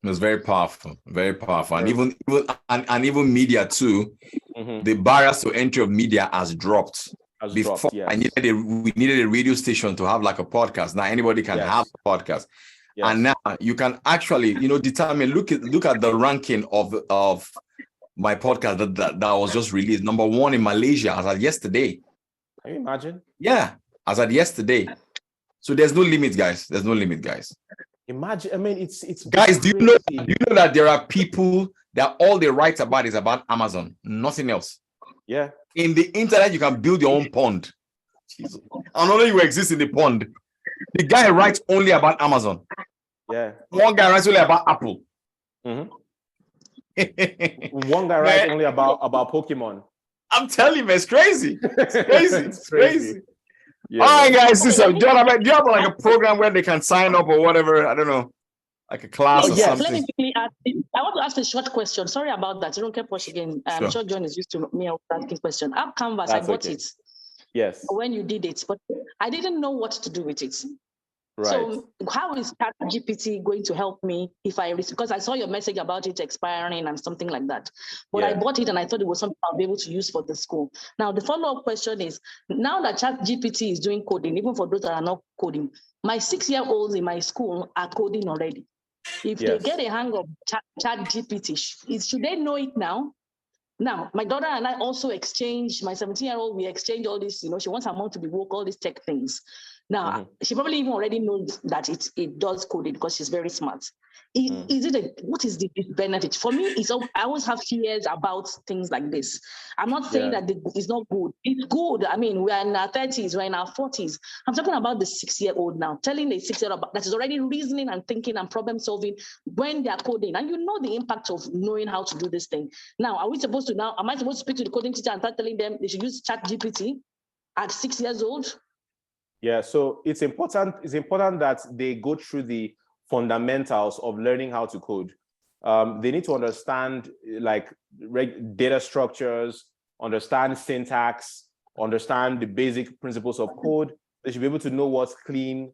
It's very powerful, very powerful. And even media too, the barriers to entry of media has dropped. Before, yes. We needed a radio station to have like a podcast. Now anybody can have a podcast. Yes. And now you can actually, determine, look at the ranking of my podcast that was just released. Number 1 in Malaysia as of yesterday. Can you imagine? Yeah, as of yesterday. So there's no limit, guys. There's no limit, guys. Imagine, I mean, it's guys, do you know that there are people that all they write about is about Amazon, nothing else? Yeah. In the internet, you can build your own pond. Jesus. And only you exist in the pond. The guy writes only about Amazon. Yeah. One guy writes only about Apple. One guy writes only about Pokemon. I'm telling you, it's crazy. It's crazy. It's crazy. Yeah. All right, guys. John, do you have like a program where they can sign up or whatever? I don't know, like a class or something. Let me quickly ask. I want to ask a short question. Sorry about that. You don't care push again. I'm sure John is used to me asking question. App Canvas, I bought it. Yes. When you did it, but I didn't know what to do with it. Right. So how is ChatGPT going to help me because I saw your message about it expiring and something like that. But I bought it and I thought it was something I'll be able to use for the school. Now the follow-up question is, now that ChatGPT is doing coding, even for those that are not coding, my 6-year-olds in my school are coding already. If they get a hang of ChatGPT, should they know it now? Now, my daughter and I also exchange, my 17-year-old, we exchange all this, she wants her mom to be woke, all these tech things. Now, she probably even already knows that it does coding because she's very smart. What is the benefit? For me, I always have fears about things like this. I'm not saying that it's not good. It's good. I mean, we're in our 30s, we're in our 40s. I'm talking about the 6-year-old now, telling the 6-year-old that is already reasoning and thinking and problem solving when they're coding. And you know the impact of knowing how to do this thing. Now, am I supposed to speak to the coding teacher and start telling them they should use ChatGPT at 6 years old? Yeah, so it's important that they go through the fundamentals of learning how to code. They need to understand like data structures, understand syntax, understand the basic principles of code. They should be able to know what clean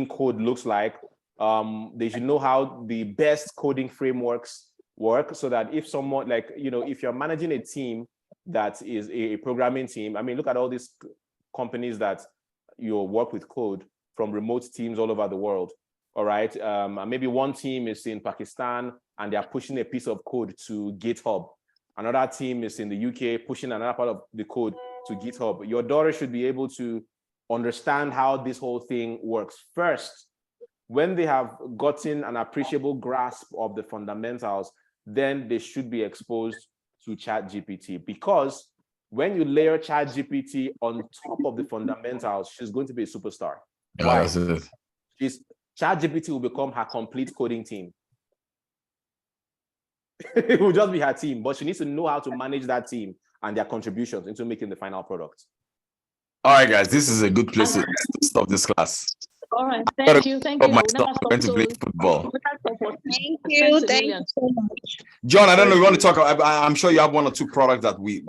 code looks like. They should know how the best coding frameworks work, so that if someone if you're managing a team that is a programming team, I mean, look at all these companies that you work with code from remote teams all over the world. All right. Maybe one team is in Pakistan and they are pushing a piece of code to GitHub. Another team is in the UK pushing another part of the code to GitHub. Your daughter should be able to understand how this whole thing works. First, when they have gotten an appreciable grasp of the fundamentals, then they should be exposed to ChatGPT, because when you layer ChatGPT on top of the fundamentals, she's going to be a superstar. Why? ChatGPT will become her complete coding team. It will just be her team, but she needs to know how to manage that team and their contributions into making the final product. All right, guys, this is a good place to stop this class. All right, thank you. I'm going to play football. Thank you. Thank you so much. John, I don't know, you want to talk about, I'm sure you have 1 or 2 products that we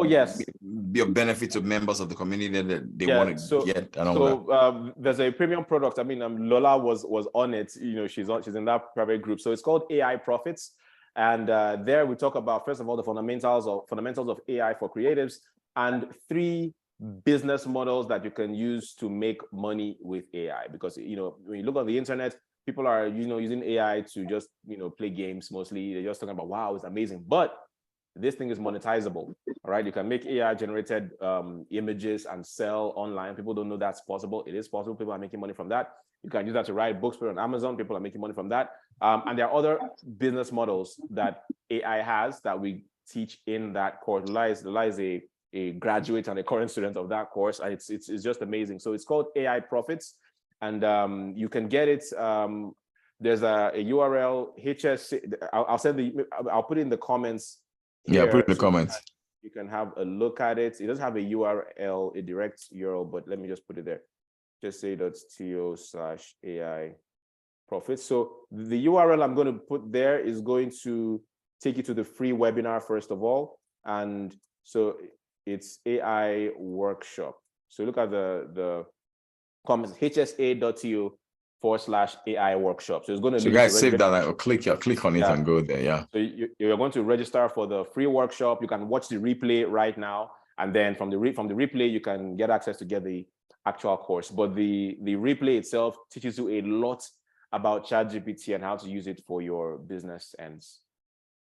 be of benefit to members of the community that they want to get. There's a premium product. I mean, Lola was on it. You know, she's in that private group. So it's called AI Profits. And there we talk about, first of all, the fundamentals of AI for creatives, and 3 business models that you can use to make money with AI. Because, you know, when you look on the internet, people are, you know, using AI to just, you know, play games mostly. They're just talking about, wow, it's amazing. But this thing is monetizable, all right? You can make AI generated images and sell online. People don't know that's possible. It is possible. People are making money from that. You can use that to write books on Amazon. People are making money from that. And there are other business models that AI has that we teach in that course. Lola is a graduate and a current student of that course. And it's just amazing. So it's called AI Profits. And you can get it. There's a URL, I'll put it in the comments. Yeah, put it in the comments. You can have a look at it. It doesn't have a URL, a direct URL, but let me just put it there. Just say.to/AI Profits. So the URL I'm going to put there is going to take you to the free webinar, first of all. And so it's AI workshop. So look at the comments, hsa.to/AI workshop. So it's going to. So guys, save that or click on it and go there. Yeah. So you're going to register for the free workshop. You can watch the replay right now, and then from the replay you can get access to get the actual course. But the replay itself teaches you a lot about ChatGPT and how to use it for your business ends.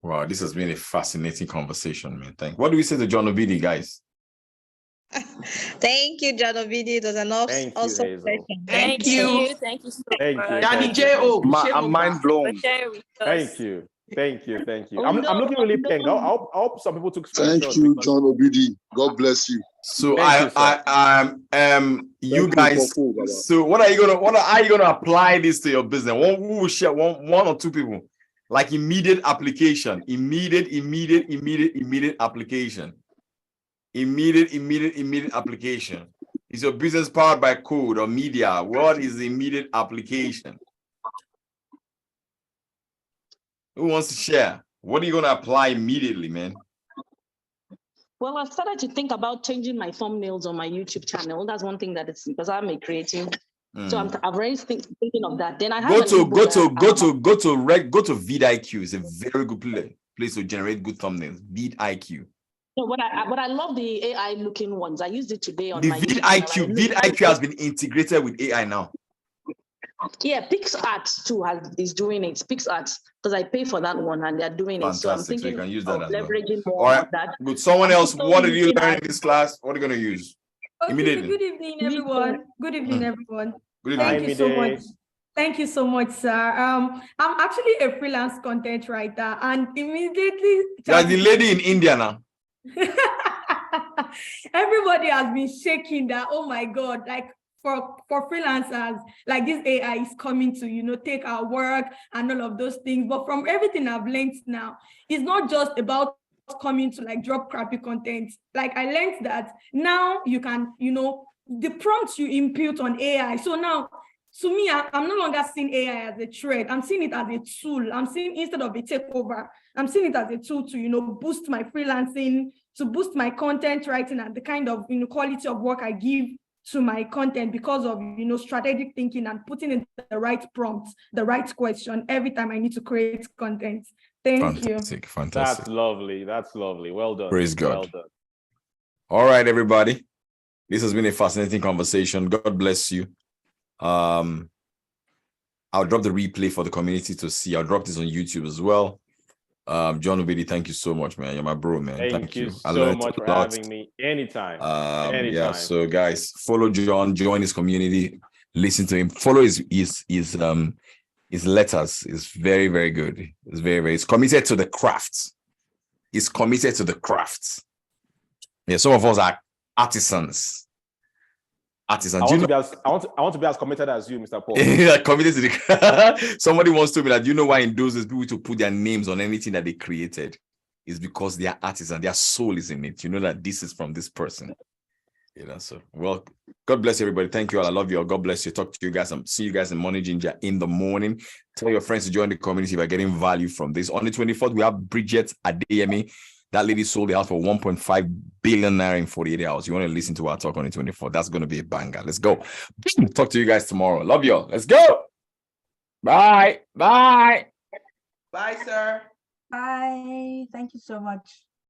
Wow, this has been a fascinating conversation, man. What do we say to John Obidi, guys? Thank you, John Obidi. It was an awesome session. Thank you. Thank you so much. Danny J.O. I'm mind blown. Thank you. I'm looking really pink. I hope some people took screenshots. Thank you, John Obidi. God bless you. So you guys. So what are you gonna apply this to your business? Who will share one or 2 people? Like immediate application, immediate application. Immediate application. Is your business powered by code or media? What is the immediate application? Who wants to share? What are you going to apply immediately, man? Well, I've started to think about changing my thumbnails on my YouTube channel. That's one thing that it's because I'm a creative. So I'm already thinking of that. Then I have go to vidIQ. It's a very good place to generate good thumbnails. vidIQ. No, but I love the AI looking ones. I used it today on my vidIQ. vidIQ has been integrated with AI now. Yeah, PixArt too is doing it. PixArt, because I pay for that one and they're doing it. So I'm thinking so you can use that of leveraging more All right. of that. Good. Someone else, what did you learn in this class? What are you going to use? Okay, immediately. good evening, everyone. Good evening, everyone. Good evening. Thank you so much. Thank you so much, sir. I'm actually a freelance content writer, and immediately you're the lady in India now. Everybody has been shaking that, oh my God, like for freelancers, like this AI is coming to, take our work and all of those things. But from everything I've learned now, it's not just about coming to like drop crappy content. Like I learned that now you can, the prompts you input on AI. So now, to me, I'm no longer seeing AI as a threat. I'm seeing it as a tool. I'm seeing instead of a takeover, I'm seeing it as a tool to, boost my freelancing, to boost my content writing and the kind of, quality of work I give to my content because of, strategic thinking and putting in the right prompts, the right question every time I need to create content. Thank you. Fantastic. That's lovely. Well done. Praise God. Well done. All right, everybody. This has been a fascinating conversation. God bless you. I'll drop the replay for the community to see. I'll drop this on YouTube as well. John Obidi, thank you so much, man. You're my bro, man. Thank you so much for having me. Anytime. Yeah, so guys, follow John, join his community, listen to him, follow his His letters is very, very good. It's it's committed to the craft. He's committed to the craft. Yeah, some of us are artisans. I want to be as committed as you, Mr. Paul. Committed to the somebody once told me that, you know why in those days people to put their names on anything that they created is because they are artists and their soul is in it. You know that this is from this person. You know, so well, God bless everybody. Thank you all. I love you all. God bless you. Talk to you guys. See you guys in Money Ginger in the morning. Tell your friends to join the community if you're getting value from this. On the 24th, we have Bridget Adeyemi. That lady sold the house for 1.5 billion naira in 48 hours. You want to listen to our talk on the 24th? That's going to be a banger. Let's go. Talk to you guys tomorrow. Love you all. Let's go. Bye. Bye. Bye, sir. Bye. Thank you so much.